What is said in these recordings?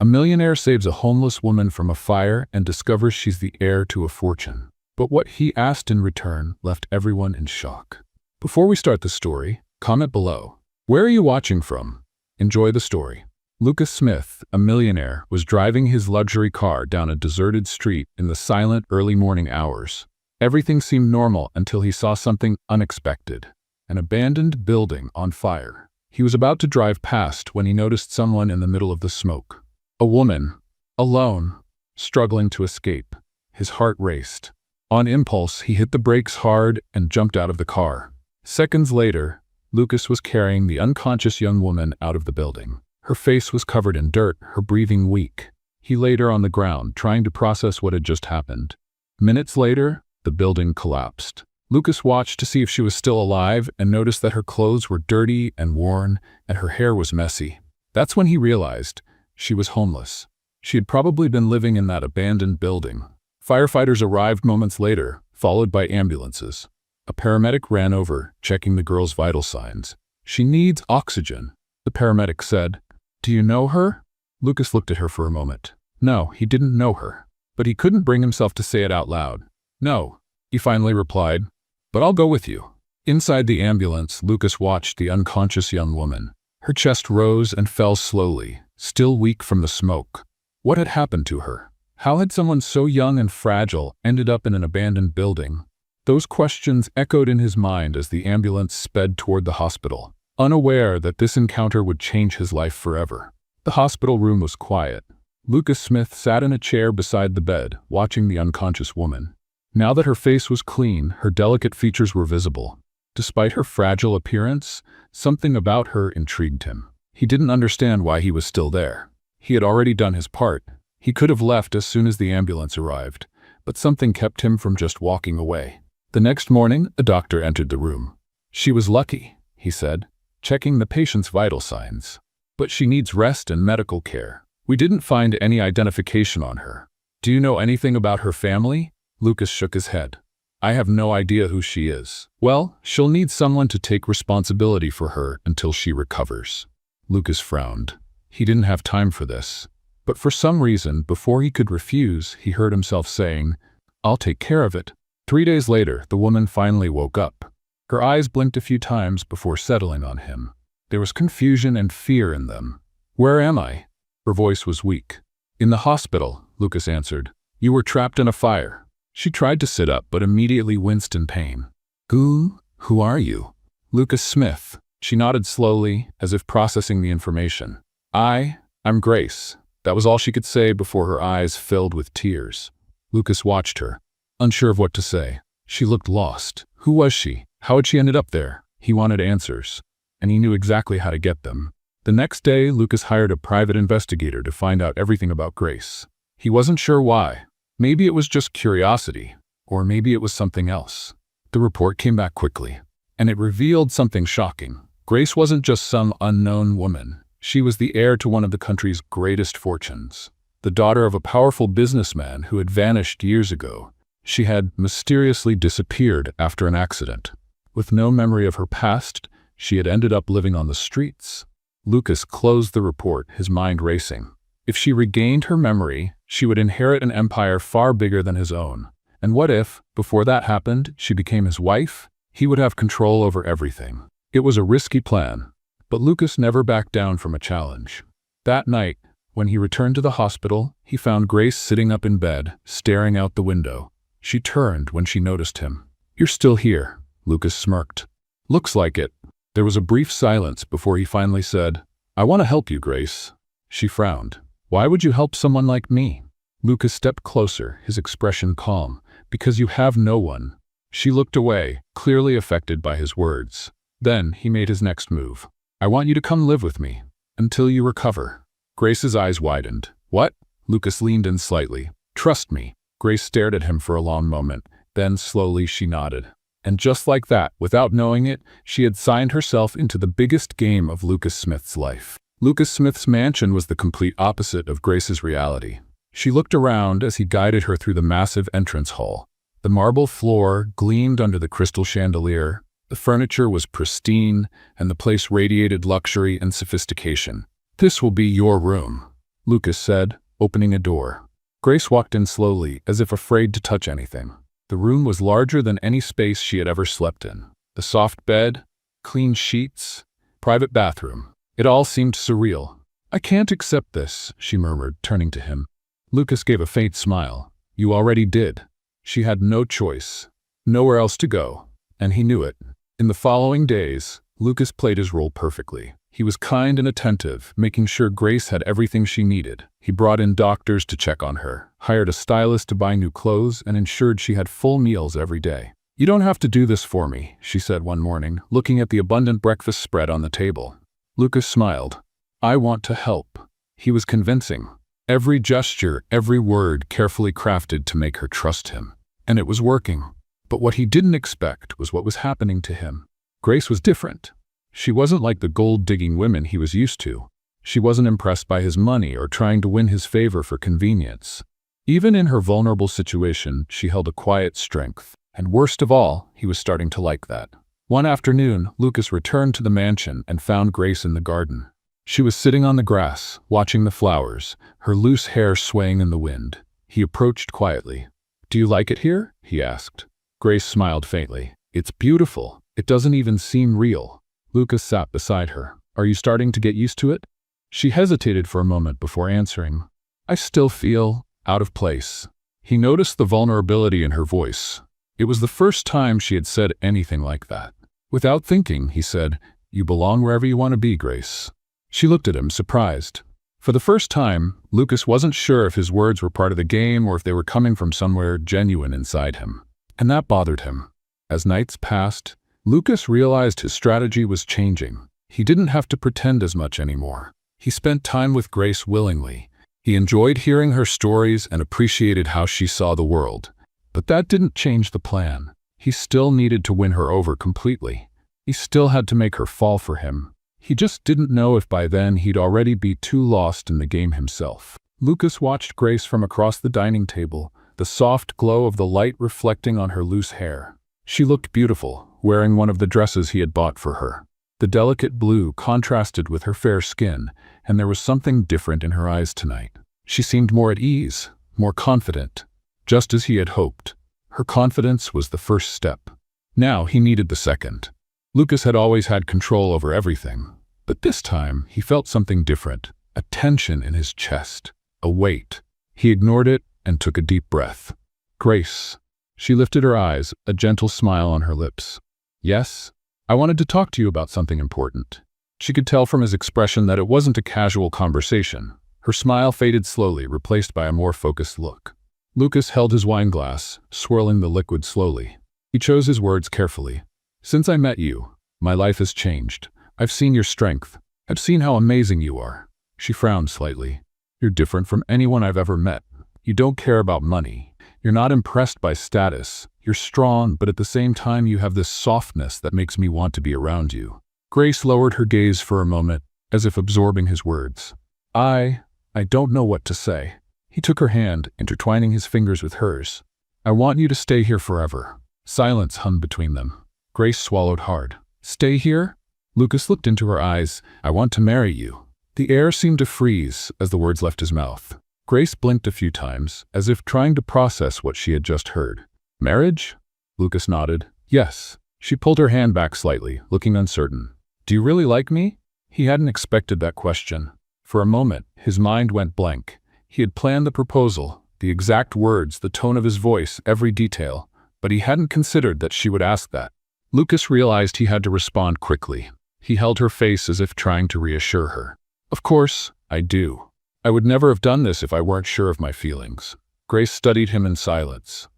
A millionaire saves a homeless woman from a fire and discovers she's the heir to a fortune. But what he asked in return left everyone in shock. Before we start the story, comment below. Where are you watching from? Enjoy the story. Lucas Smith, a millionaire, was driving his luxury car down a deserted street in the silent early morning hours. Everything seemed normal until he saw something unexpected. An abandoned building on fire. He was about to drive past when he noticed someone in the middle of the smoke. A woman, alone, struggling to escape. His heart raced. On impulse, he hit the brakes hard and jumped out of the car. Seconds later, Lucas was carrying the unconscious young woman out of the building. Her face was covered in dirt, her breathing weak. He laid her on the ground, trying to process what had just happened. Minutes later, the building collapsed. Lucas watched to see if she was still alive and noticed that her clothes were dirty and worn and her hair was messy. That's when he realized she was homeless. She had probably been living in that abandoned building. Firefighters arrived moments later, followed by ambulances. A paramedic ran over, checking the girl's vital signs. "She needs oxygen," the paramedic said. "Do you know her?" Lucas looked at her for a moment. No, he didn't know her. But he couldn't bring himself to say it out loud. "No," he finally replied, "but I'll go with you." Inside the ambulance, Lucas watched the unconscious young woman. Her chest rose and fell slowly, still weak from the smoke. What had happened to her? How had someone so young and fragile ended up in an abandoned building? Those questions echoed in his mind as the ambulance sped toward the hospital, unaware that this encounter would change his life forever. The hospital room was quiet. Lucas Smith sat in a chair beside the bed, watching the unconscious woman. Now that her face was clean, her delicate features were visible. Despite her fragile appearance, something about her intrigued him. He didn't understand why he was still there. He had already done his part. He could have left as soon as the ambulance arrived, but something kept him from just walking away. The next morning, a doctor entered the room. "She was lucky," he said, checking the patient's vital signs. "But she needs rest and medical care. We didn't find any identification on her. Do you know anything about her family?" Lucas shook his head. "I have no idea who she is." "Well, she'll need someone to take responsibility for her until she recovers." Lucas frowned. He didn't have time for this. But for some reason, before he could refuse, he heard himself saying, "I'll take care of it." 3 days later, the woman finally woke up. Her eyes blinked a few times before settling on him. There was confusion and fear in them. "Where am I?" Her voice was weak. "In the hospital," Lucas answered. "You were trapped in a fire." She tried to sit up, but immediately winced in pain. Who are you?" "Lucas Smith." She nodded slowly, as if processing the information. I'm Grace." That was all she could say before her eyes filled with tears. Lucas watched her, unsure of what to say. She looked lost. Who was she? How had she ended up there? He wanted answers, and he knew exactly how to get them. The next day, Lucas hired a private investigator to find out everything about Grace. He wasn't sure why. Maybe it was just curiosity, or maybe it was something else. The report came back quickly, and it revealed something shocking. Grace wasn't just some unknown woman. She was the heir to one of the country's greatest fortunes. The daughter of a powerful businessman who had vanished years ago. She had mysteriously disappeared after an accident. With no memory of her past, she had ended up living on the streets. Lucas closed the report, his mind racing. If she regained her memory, she would inherit an empire far bigger than his own. And what if, before that happened, she became his wife? He would have control over everything. It was a risky plan, but Lucas never backed down from a challenge. That night, when he returned to the hospital, he found Grace sitting up in bed, staring out the window. She turned when she noticed him. "You're still here," Lucas smirked. "Looks like it." There was a brief silence before he finally said, "I want to help you, Grace." She frowned. "Why would you help someone like me?" Lucas stepped closer, his expression calm. "Because you have no one." She looked away, clearly affected by his words. Then he made his next move. "I want you to come live with me, until you recover." Grace's eyes widened. "What?" Lucas leaned in slightly. "Trust me." Grace stared at him for a long moment. Then slowly she nodded. And just like that, without knowing it, she had signed herself into the biggest game of Lucas Smith's life. Lucas Smith's mansion was the complete opposite of Grace's reality. She looked around as he guided her through the massive entrance hall. The marble floor gleamed under the crystal chandelier. The furniture was pristine, and the place radiated luxury and sophistication. "This will be your room." Lucas said, opening a door. Grace walked in slowly, as if afraid to touch anything. The room was larger than any space she had ever slept in. The soft bed, clean sheets, private bathroom. It all seemed surreal. "I can't accept this," she murmured, turning to him. Lucas gave a faint smile. "You already did." She had no choice, nowhere else to go, and he knew it. In the following days, Lucas played his role perfectly. He was kind and attentive, making sure Grace had everything she needed. He brought in doctors to check on her, hired a stylist to buy new clothes, and ensured she had full meals every day. "You don't have to do this for me," she said one morning, looking at the abundant breakfast spread on the table. Lucas smiled. "I want to help." He was convincing. Every gesture, every word carefully crafted to make her trust him. And it was working. But what he didn't expect was what was happening to him. Grace was different. She wasn't like the gold-digging women he was used to. She wasn't impressed by his money or trying to win his favor for convenience. Even in her vulnerable situation, she held a quiet strength. And worst of all, he was starting to like that. One afternoon, Lucas returned to the mansion and found Grace in the garden. She was sitting on the grass, watching the flowers, her loose hair swaying in the wind. He approached quietly. "Do you like it here?" he asked. Grace smiled faintly. "It's beautiful. It doesn't even seem real." Lucas sat beside her. "Are you starting to get used to it?" She hesitated for a moment before answering. "I still feel out of place." He noticed the vulnerability in her voice. It was the first time she had said anything like that. Without thinking, he said, "You belong wherever you want to be, Grace." She looked at him, surprised. For the first time, Lucas wasn't sure if his words were part of the game or if they were coming from somewhere genuine inside him. And that bothered him. As nights passed, Lucas realized his strategy was changing. He didn't have to pretend as much anymore. He spent time with Grace willingly. He enjoyed hearing her stories and appreciated how she saw the world. But that didn't change the plan. He still needed to win her over completely. He still had to make her fall for him. He just didn't know if by then he'd already be too lost in the game himself. Lucas watched Grace from across the dining table, the soft glow of the light reflecting on her loose hair. She looked beautiful, wearing one of the dresses he had bought for her. The delicate blue contrasted with her fair skin, and there was something different in her eyes tonight. She seemed more at ease, more confident, just as he had hoped. Her confidence was the first step. Now he needed the second. Lucas had always had control over everything, but this time he felt something different, a tension in his chest, a weight. He ignored it and took a deep breath. "Grace." She lifted her eyes, a gentle smile on her lips. "Yes? I wanted to talk to you about something important." She could tell from his expression that it wasn't a casual conversation. Her smile faded slowly, replaced by a more focused look. Lucas held his wine glass, swirling the liquid slowly. He chose his words carefully. "Since I met you, my life has changed. I've seen your strength. I've seen how amazing you are." She frowned slightly. "You're different from anyone I've ever met. You don't care about money. You're not impressed by status. You're strong, but at the same time you have this softness that makes me want to be around you." Grace lowered her gaze for a moment, as if absorbing his words. I don't know what to say." He took her hand, intertwining his fingers with hers. "I want you to stay here forever." Silence hung between them. Grace swallowed hard. "Stay here?" Lucas looked into her eyes. "I want to marry you." The air seemed to freeze as the words left his mouth. Grace blinked a few times, as if trying to process what she had just heard. "Marriage?" Lucas nodded. "Yes." She pulled her hand back slightly, looking uncertain. "Do you really like me?" He hadn't expected that question. For a moment, his mind went blank. He had planned the proposal, the exact words, the tone of his voice, every detail, but he hadn't considered that she would ask that. Lucas realized he had to respond quickly. He held her face as if trying to reassure her. "Of course, I do. I would never have done this if I weren't sure of my feelings." Grace studied him in silence.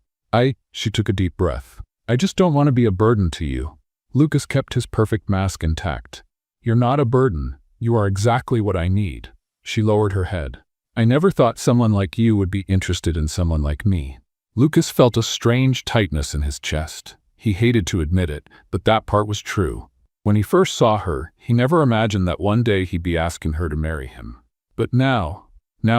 She took a deep breath. "I just don't want to be a burden to you." Lucas kept his perfect mask intact. "You're not a burden. You are exactly what I need." She lowered her head. "I never thought someone like you would be interested in someone like me." Lucas felt a strange tightness in his chest. He hated to admit it, but that part was true. When he first saw her, he never imagined that one day he'd be asking her to marry him. But now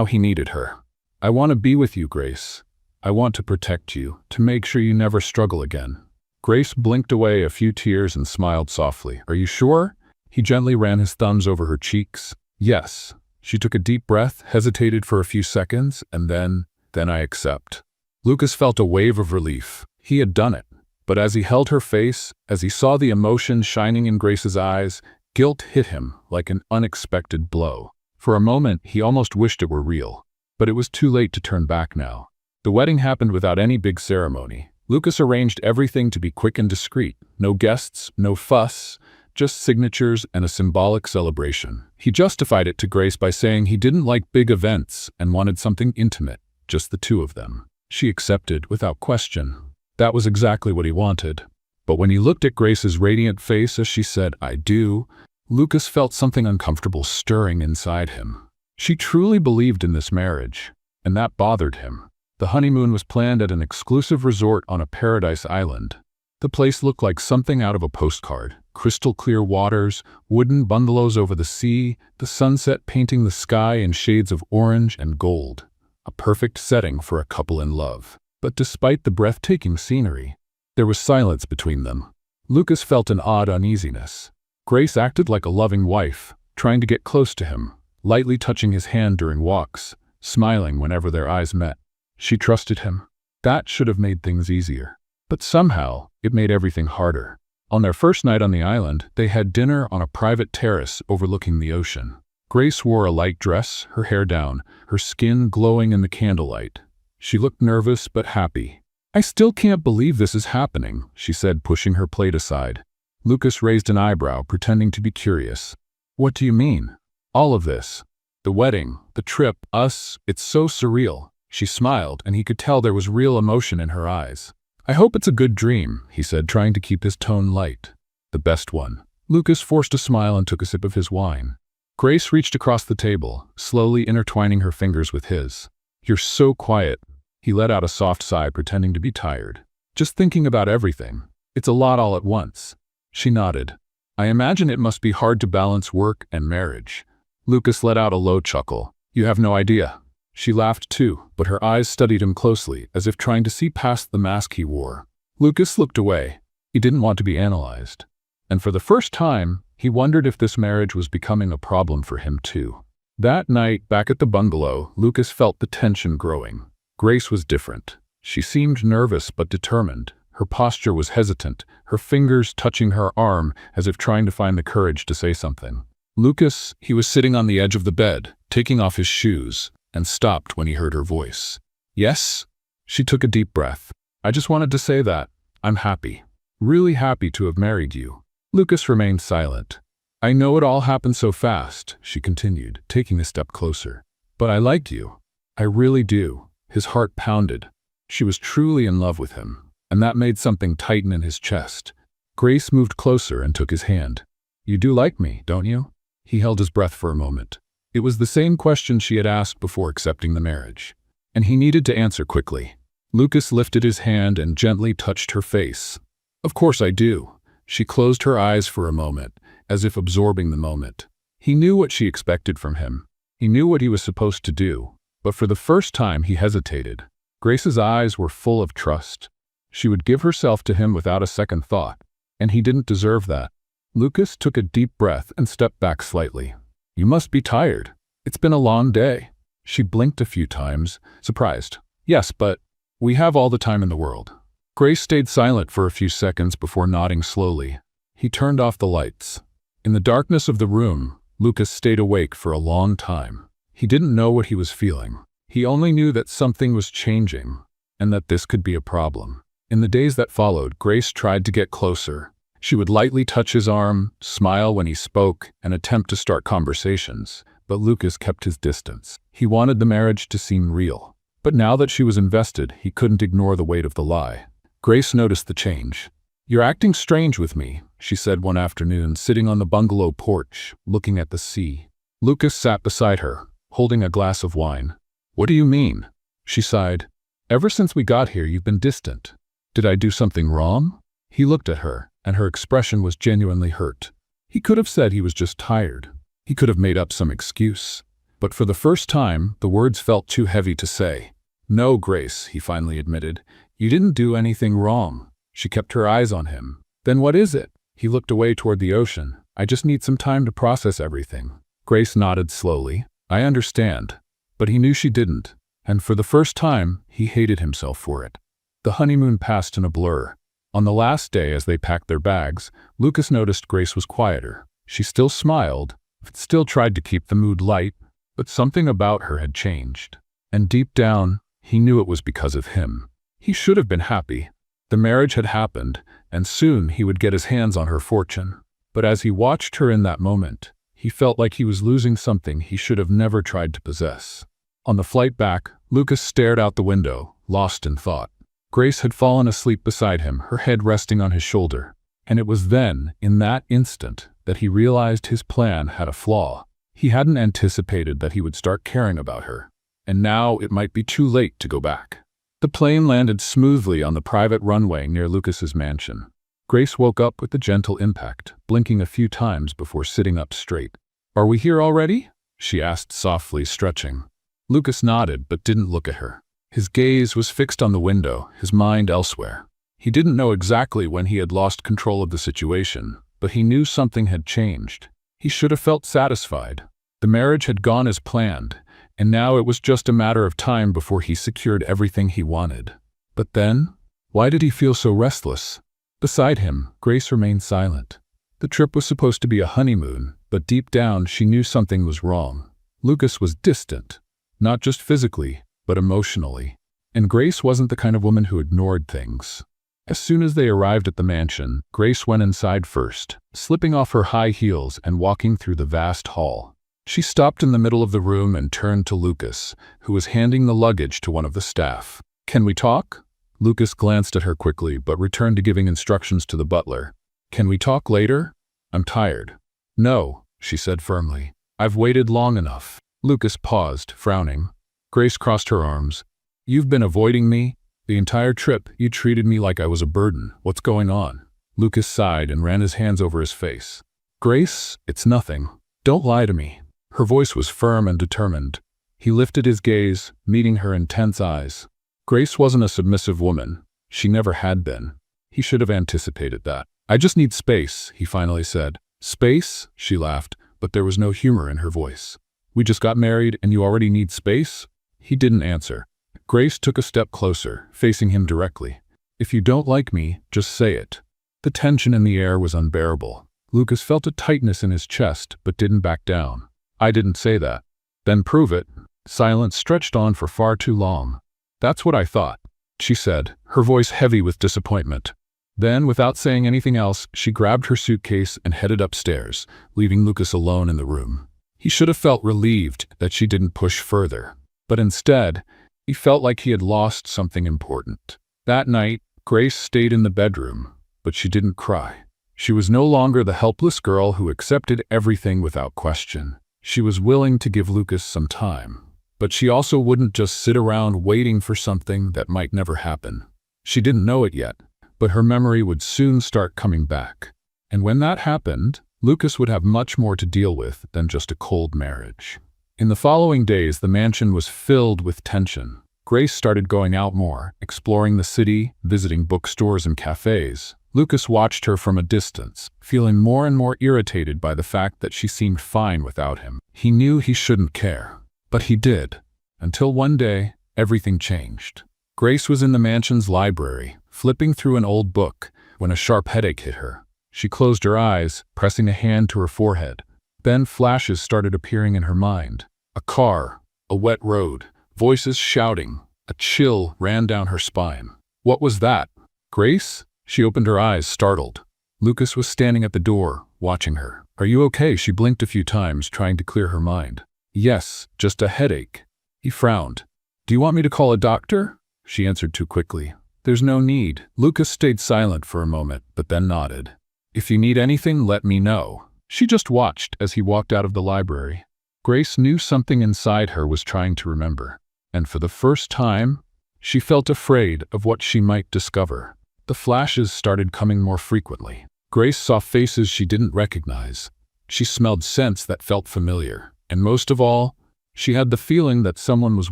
he needed her. "I want to be with you, Grace. I want to protect you, to make sure you never struggle again." Grace blinked away a few tears and smiled softly. "Are you sure?" He gently ran his thumbs over her cheeks. "Yes, She took a deep breath, hesitated for a few seconds, and then I accept. Lucas felt a wave of relief. He had done it. But as he held her face, as he saw the emotion shining in Grace's eyes, guilt hit him like an unexpected blow. For a moment, he almost wished it were real. But it was too late to turn back now. The wedding happened without any big ceremony. Lucas arranged everything to be quick and discreet. No guests, no fuss, just signatures and a symbolic celebration. He justified it to Grace by saying he didn't like big events and wanted something intimate, just the two of them. She accepted without question. That was exactly what he wanted. But when he looked at Grace's radiant face as she said, "I do," Lucas felt something uncomfortable stirring inside him. She truly believed in this marriage, and that bothered him. The honeymoon was planned at an exclusive resort on a paradise island. The place looked like something out of a postcard. Crystal clear waters, wooden bungalows over the sea, the sunset painting the sky in shades of orange and gold. A perfect setting for a couple in love. But despite the breathtaking scenery, there was silence between them. Lucas felt an odd uneasiness. Grace acted like a loving wife, trying to get close to him, lightly touching his hand during walks, smiling whenever their eyes met. She trusted him. That should have made things easier. But somehow, it made everything harder. On their first night on the island, they had dinner on a private terrace overlooking the ocean. Grace wore a light dress, her hair down, her skin glowing in the candlelight. She looked nervous but happy. "I still can't believe this is happening," she said, pushing her plate aside. Lucas raised an eyebrow, pretending to be curious. "What do you mean? All of this? The wedding, the trip, us, it's so surreal." She smiled, and he could tell there was real emotion in her eyes. "I hope it's a good dream," he said, trying to keep his tone light. "The best one." Lucas forced a smile and took a sip of his wine. Grace reached across the table, slowly intertwining her fingers with his. "You're so quiet." He let out a soft sigh, pretending to be tired. "Just thinking about everything. It's a lot all at once." She nodded. "I imagine it must be hard to balance work and marriage." Lucas let out a low chuckle. "You have no idea." She laughed too, but her eyes studied him closely, as if trying to see past the mask he wore. Lucas looked away. He didn't want to be analyzed. And for the first time, he wondered if this marriage was becoming a problem for him too. That night, back at the bungalow, Lucas felt the tension growing. Grace was different. She seemed nervous but determined. Her posture was hesitant, her fingers touching her arm as if trying to find the courage to say something. Lucas, he was sitting on the edge of the bed, taking off his shoes, and stopped when he heard her voice. "Yes?" She took a deep breath. "I just wanted to say that. I'm happy. Really happy to have married you." Lucas remained silent. "I know it all happened so fast," she continued, taking a step closer. "But I liked you. I really do." His heart pounded. She was truly in love with him, and that made something tighten in his chest. Grace moved closer and took his hand. "You do like me, don't you?" He held his breath for a moment. It was the same question she had asked before accepting the marriage, and he needed to answer quickly. Lucas lifted his hand and gently touched her face. "Of course I do." She closed her eyes for a moment, as if absorbing the moment. He knew what she expected from him. He knew what he was supposed to do, but for the first time he hesitated. Grace's eyes were full of trust. She would give herself to him without a second thought, and he didn't deserve that. Lucas took a deep breath and stepped back slightly. "You must be tired. It's been a long day." She blinked a few times, surprised. "Yes, but we have all the time in the world." Grace stayed silent for a few seconds before nodding slowly. He turned off the lights. In the darkness of the room, Lucas stayed awake for a long time. He didn't know what he was feeling. He only knew that something was changing, and that this could be a problem. In the days that followed, Grace tried to get closer. She would lightly touch his arm, smile when he spoke, and attempt to start conversations. But Lucas kept his distance. He wanted the marriage to seem real. But now that she was invested, he couldn't ignore the weight of the lie. Grace noticed the change. "You're acting strange with me," she said one afternoon, sitting on the bungalow porch, looking at the sea. Lucas sat beside her, holding a glass of wine. "What do you mean?" She sighed. "Ever since we got here, you've been distant. Did I do something wrong?" He looked at her, and her expression was genuinely hurt. He could have said he was just tired. He could have made up some excuse. But for the first time, the words felt too heavy to say. "No, Grace," he finally admitted. "You didn't do anything wrong." She kept her eyes on him. "Then what is it?" He looked away toward the ocean. "I just need some time to process everything." Grace nodded slowly. I understand. But he knew she didn't, and for the first time, he hated himself for it. The honeymoon passed in a blur. On the last day, as they packed their bags, Lucas noticed Grace was quieter. She still smiled, still tried to keep the mood light, but something about her had changed. And deep down, he knew it was because of him. He should have been happy. The marriage had happened, and soon he would get his hands on her fortune. But as he watched her in that moment, he felt like he was losing something he should have never tried to possess. On the flight back, Lucas stared out the window, lost in thought. Grace had fallen asleep beside him, her head resting on his shoulder. And it was then, in that instant, that he realized his plan had a flaw. He hadn't anticipated that he would start caring about her. And now it might be too late to go back. The plane landed smoothly on the private runway near Lucas's mansion. Grace woke up with a gentle impact, blinking a few times before sitting up straight. "Are we here already?" she asked softly, stretching. Lucas nodded but didn't look at her. His gaze was fixed on the window, his mind elsewhere. He didn't know exactly when he had lost control of the situation, but he knew something had changed. He should have felt satisfied. The marriage had gone as planned, and now it was just a matter of time before he secured everything he wanted. But then, why did he feel so restless? Beside him, Grace remained silent. The trip was supposed to be a honeymoon, but deep down she knew something was wrong. Lucas was distant, not just physically, but emotionally. And Grace wasn't the kind of woman who ignored things. As soon as they arrived at the mansion, Grace went inside first, slipping off her high heels and walking through the vast hall. She stopped in the middle of the room and turned to Lucas, who was handing the luggage to one of the staff. "Can we talk?" Lucas glanced at her quickly, but returned to giving instructions to the butler. "Can we talk later? I'm tired." "No," she said firmly. "I've waited long enough." Lucas paused, frowning. Grace crossed her arms. "You've been avoiding me. The entire trip, you treated me like I was a burden. What's going on?" Lucas sighed and ran his hands over his face. "Grace, it's nothing. Don't lie to me." Her voice was firm and determined. He lifted his gaze, meeting her intense eyes. Grace wasn't a submissive woman. She never had been. He should have anticipated that. "I just need space," he finally said. "Space?" she laughed, but there was no humor in her voice. "We just got married and you already need space?" He didn't answer. Grace took a step closer, facing him directly. "If you don't like me, just say it." The tension in the air was unbearable. Lucas felt a tightness in his chest, but didn't back down. "I didn't say that." "Then prove it." Silence stretched on for far too long. "That's what I thought," she said, her voice heavy with disappointment. Then, without saying anything else, she grabbed her suitcase and headed upstairs, leaving Lucas alone in the room. He should have felt relieved that she didn't push further. But instead, he felt like he had lost something important. That night, Grace stayed in the bedroom, but she didn't cry. She was no longer the helpless girl who accepted everything without question. She was willing to give Lucas some time. But she also wouldn't just sit around waiting for something that might never happen. She didn't know it yet, but her memory would soon start coming back. And when that happened, Lucas would have much more to deal with than just a cold marriage. In the following days, the mansion was filled with tension. Grace started going out more, exploring the city, visiting bookstores and cafes. Lucas watched her from a distance, feeling more and more irritated by the fact that she seemed fine without him. He knew he shouldn't care. But he did, until one day, everything changed. Grace was in the mansion's library, flipping through an old book, when a sharp headache hit her. She closed her eyes, pressing a hand to her forehead. Then flashes started appearing in her mind. A car, a wet road, voices shouting. A chill ran down her spine. What was that? Grace? She opened her eyes, startled. Lucas was standing at the door, watching her. "Are you okay?" She blinked a few times, trying to clear her mind. "Yes, just a headache." He frowned. "Do you want me to call a doctor?" She answered too quickly. "There's no need." Lucas stayed silent for a moment, but then nodded. "If you need anything, let me know." She just watched as he walked out of the library. Grace knew something inside her was trying to remember. And for the first time, she felt afraid of what she might discover. The flashes started coming more frequently. Grace saw faces she didn't recognize. She smelled scents that felt familiar. And most of all, she had the feeling that someone was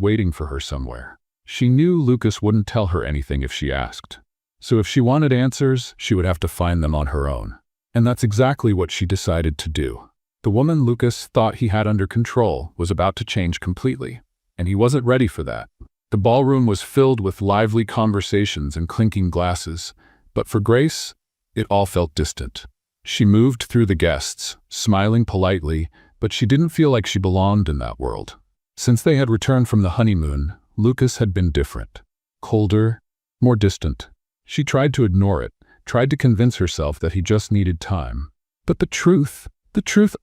waiting for her somewhere. She knew Lucas wouldn't tell her anything if she asked. So if she wanted answers, she would have to find them on her own. And that's exactly what she decided to do. The woman Lucas thought he had under control was about to change completely, and he wasn't ready for that. The ballroom was filled with lively conversations and clinking glasses, but for Grace, it all felt distant. She moved through the guests, smiling politely, but she didn't feel like she belonged in that world. Since they had returned from the honeymoon, Lucas had been different. Colder, more distant. She tried to ignore it, tried to convince herself that he just needed time. But the truth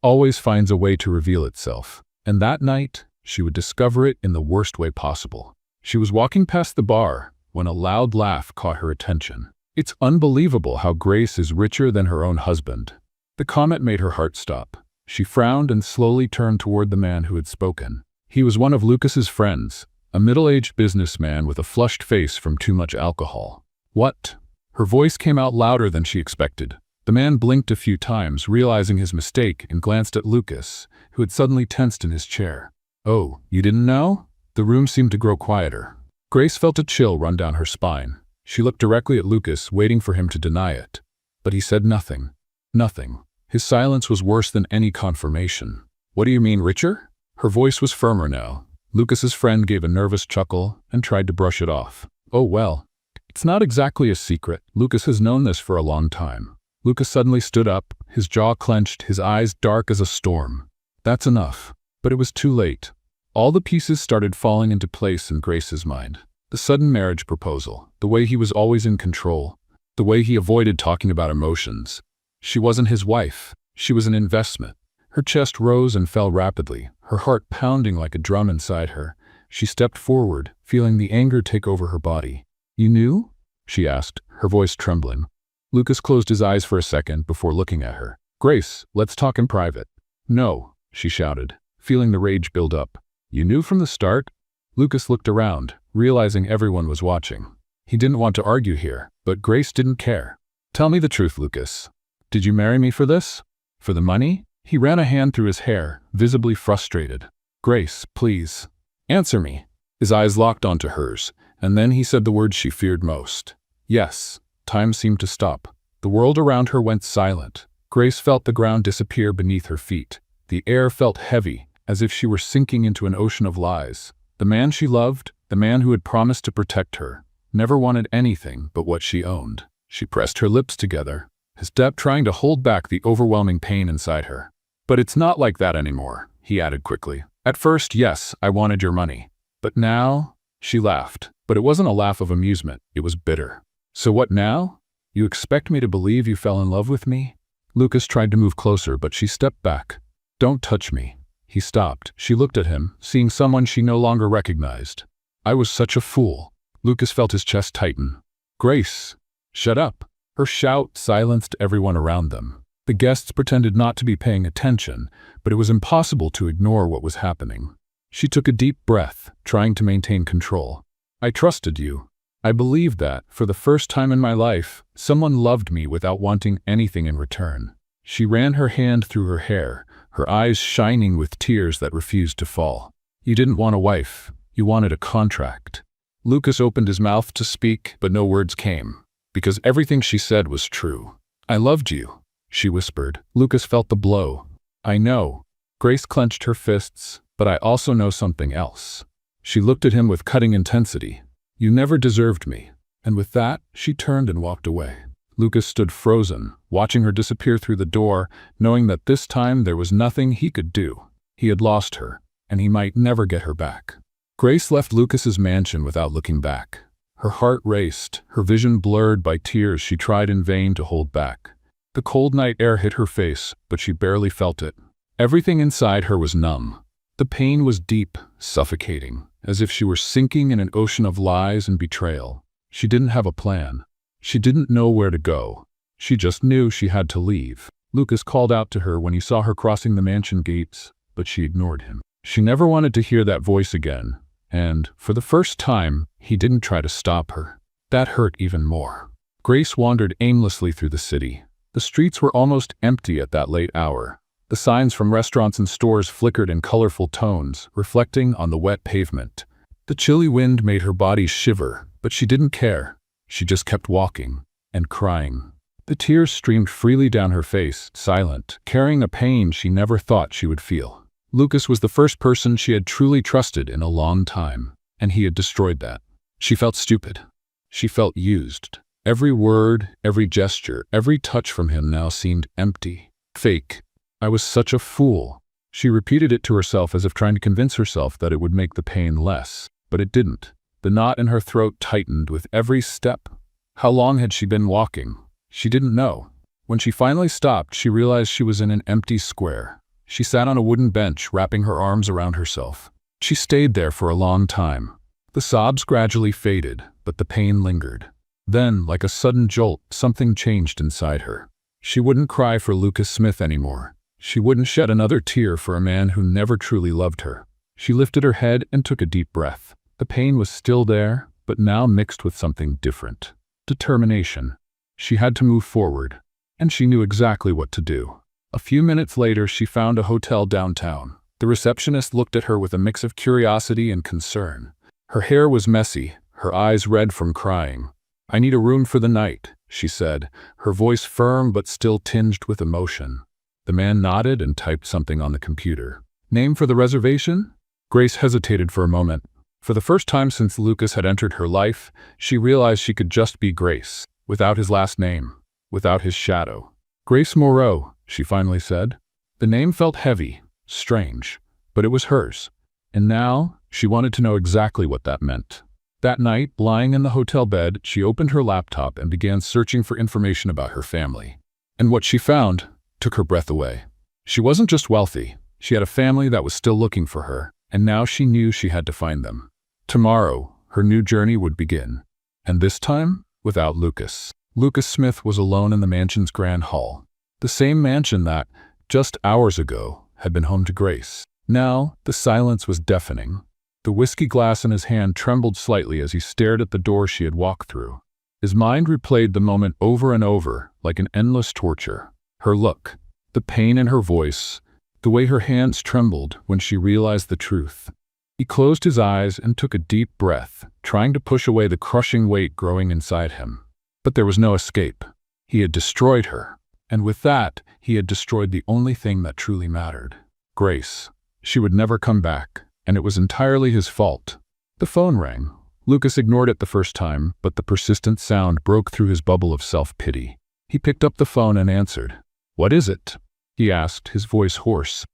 always finds a way to reveal itself. And that night, she would discover it in the worst way possible. She was walking past the bar when a loud laugh caught her attention. It's unbelievable how Grace is richer than her own husband. The comment made her heart stop. She frowned and slowly turned toward the man who had spoken. He was one of Lucas's friends, a middle-aged businessman with a flushed face from too much alcohol. "What?" Her voice came out louder than she expected. The man blinked a few times, realizing his mistake, and glanced at Lucas, who had suddenly tensed in his chair. "Oh, you didn't know?" The room seemed to grow quieter. Grace felt a chill run down her spine. She looked directly at Lucas, waiting for him to deny it. But he said nothing. Nothing. His silence was worse than any confirmation. "What do you mean, richer?" Her voice was firmer now. Lucas's friend gave a nervous chuckle and tried to brush it off. "Oh well, it's not exactly a secret. Lucas has known this for a long time." Lucas suddenly stood up, his jaw clenched, his eyes dark as a storm. "That's enough." But it was too late. All the pieces started falling into place in Grace's mind. The sudden marriage proposal, the way he was always in control, the way he avoided talking about emotions. She wasn't his wife. She was an investment. Her chest rose and fell rapidly, her heart pounding like a drum inside her. She stepped forward, feeling the anger take over her body. "You knew?" she asked, her voice trembling. Lucas closed his eyes for a second before looking at her. "Grace, let's talk in private." "No," she shouted, feeling the rage build up. "You knew from the start?" Lucas looked around, realizing everyone was watching. He didn't want to argue here, but Grace didn't care. "Tell me the truth, Lucas. Did you marry me for this? For the money?" He ran a hand through his hair, visibly frustrated. "Grace, please. Answer me." His eyes locked onto hers, and then he said the words she feared most. "Yes." Time seemed to stop. The world around her went silent. Grace felt the ground disappear beneath her feet. The air felt heavy, as if she were sinking into an ocean of lies. The man she loved, the man who had promised to protect her, never wanted anything but what she owned. She pressed her lips together, his depth trying to hold back the overwhelming pain inside her. "But it's not like that anymore," he added quickly. "At first, yes, I wanted your money. But now?" She laughed, but it wasn't a laugh of amusement, it was bitter. "So what now? You expect me to believe you fell in love with me?" Lucas tried to move closer, but she stepped back. "Don't touch me." He stopped. She looked at him, seeing someone she no longer recognized. "I was such a fool." Lucas felt his chest tighten. "Grace, shut up." Her shout silenced everyone around them. The guests pretended not to be paying attention, but it was impossible to ignore what was happening. She took a deep breath, trying to maintain control. "I trusted you. I believed that, for the first time in my life, someone loved me without wanting anything in return." She ran her hand through her hair, her eyes shining with tears that refused to fall. "You didn't want a wife. You wanted a contract." Lucas opened his mouth to speak, but no words came, because everything she said was true. "I loved you," she whispered. Lucas felt the blow. "I know." Grace clenched her fists, "but I also know something else." She looked at him with cutting intensity. "You never deserved me." And with that, she turned and walked away. Lucas stood frozen, watching her disappear through the door, knowing that this time there was nothing he could do. He had lost her, and he might never get her back. Grace left Lucas's mansion without looking back. Her heart raced, her vision blurred by tears she tried in vain to hold back. The cold night air hit her face, but she barely felt it. Everything inside her was numb. The pain was deep, suffocating, as if she were sinking in an ocean of lies and betrayal. She didn't have a plan. She didn't know where to go. She just knew she had to leave. Lucas called out to her when he saw her crossing the mansion gates, but she ignored him. She never wanted to hear that voice again, and, for the first time, he didn't try to stop her. That hurt even more. Grace wandered aimlessly through the city. The streets were almost empty at that late hour. The signs from restaurants and stores flickered in colorful tones, reflecting on the wet pavement. The chilly wind made her body shiver, but she didn't care. She just kept walking and crying. The tears streamed freely down her face, silent, carrying a pain she never thought she would feel. Lucas was the first person she had truly trusted in a long time, and he had destroyed that. She felt stupid. She felt used. Every word, every gesture, every touch from him now seemed empty, fake. I was such a fool. She repeated it to herself as if trying to convince herself that it would make the pain less, but it didn't. The knot in her throat tightened with every step. How long had she been walking? She didn't know. When she finally stopped, she realized she was in an empty square. She sat on a wooden bench, wrapping her arms around herself. She stayed there for a long time. The sobs gradually faded, but the pain lingered. Then, like a sudden jolt, something changed inside her. She wouldn't cry for Lucas Smith anymore. She wouldn't shed another tear for a man who never truly loved her. She lifted her head and took a deep breath. The pain was still there, but now mixed with something different. Determination. She had to move forward, and she knew exactly what to do. A few minutes later, she found a hotel downtown. The receptionist looked at her with a mix of curiosity and concern. Her hair was messy, her eyes red from crying. "I need a room for the night," she said, her voice firm but still tinged with emotion. The man nodded and typed something on the computer. "Name for the reservation?" Grace hesitated for a moment. For the first time since Lucas had entered her life, she realized she could just be Grace, without his last name, without his shadow. "Grace Moreau," she finally said. The name felt heavy, strange, but it was hers. And now, she wanted to know exactly what that meant. That night, lying in the hotel bed, she opened her laptop and began searching for information about her family. And what she found took her breath away. She wasn't just wealthy. She had a family that was still looking for her, and now she knew she had to find them. Tomorrow, her new journey would begin. And this time, without Lucas. Lucas Smith was alone in the mansion's grand hall. The same mansion that, just hours ago, had been home to Grace. Now, the silence was deafening. The whiskey glass in his hand trembled slightly as he stared at the door she had walked through. His mind replayed the moment over and over, like an endless torture. Her look, the pain in her voice, the way her hands trembled when she realized the truth. He closed his eyes and took a deep breath, trying to push away the crushing weight growing inside him. But there was no escape. He had destroyed her. And with that, he had destroyed the only thing that truly mattered. Grace. She would never come back, and it was entirely his fault. The phone rang. Lucas ignored it the first time, but the persistent sound broke through his bubble of self-pity. He picked up the phone and answered. "What is it?" he asked, his voice hoarse.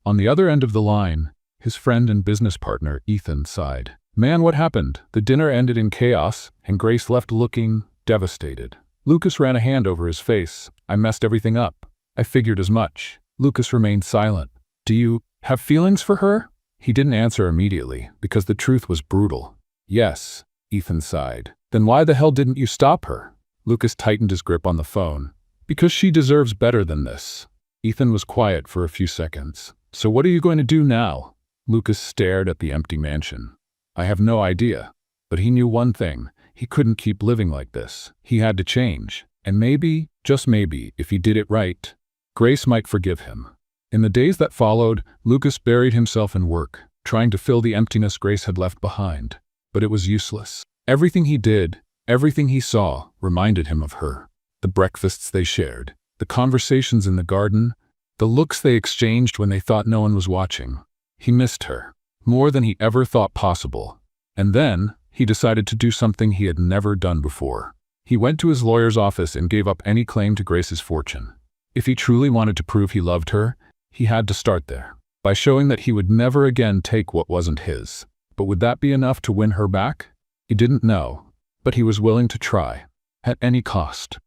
On the other end of the line, his friend and business partner, Ethan, sighed. "Man, what happened?" The dinner ended in chaos, and Grace left looking devastated. Lucas ran a hand over his face. "I messed everything up. I figured as much." Lucas remained silent. "Do you have feelings for her?" He didn't answer immediately, because the truth was brutal. "Yes," Ethan sighed. "Then why the hell didn't you stop her?" Lucas tightened his grip on the phone. "Because she deserves better than this." Ethan was quiet for a few seconds. "So what are you going to do now?" Lucas stared at the empty mansion. "I have no idea." But he knew one thing. He couldn't keep living like this. He had to change. And maybe, just maybe, if he did it right, Grace might forgive him. In the days that followed, Lucas buried himself in work, trying to fill the emptiness Grace had left behind. But it was useless. Everything he did, everything he saw, reminded him of her. The breakfasts they shared, the conversations in the garden, the looks they exchanged when they thought no one was watching. He missed her, more than he ever thought possible. And then, he decided to do something he had never done before. He went to his lawyer's office and gave up any claim to Grace's fortune. If he truly wanted to prove he loved her, he had to start there, by showing that he would never again take what wasn't his. But would that be enough to win her back? He didn't know, but he was willing to try, at any cost.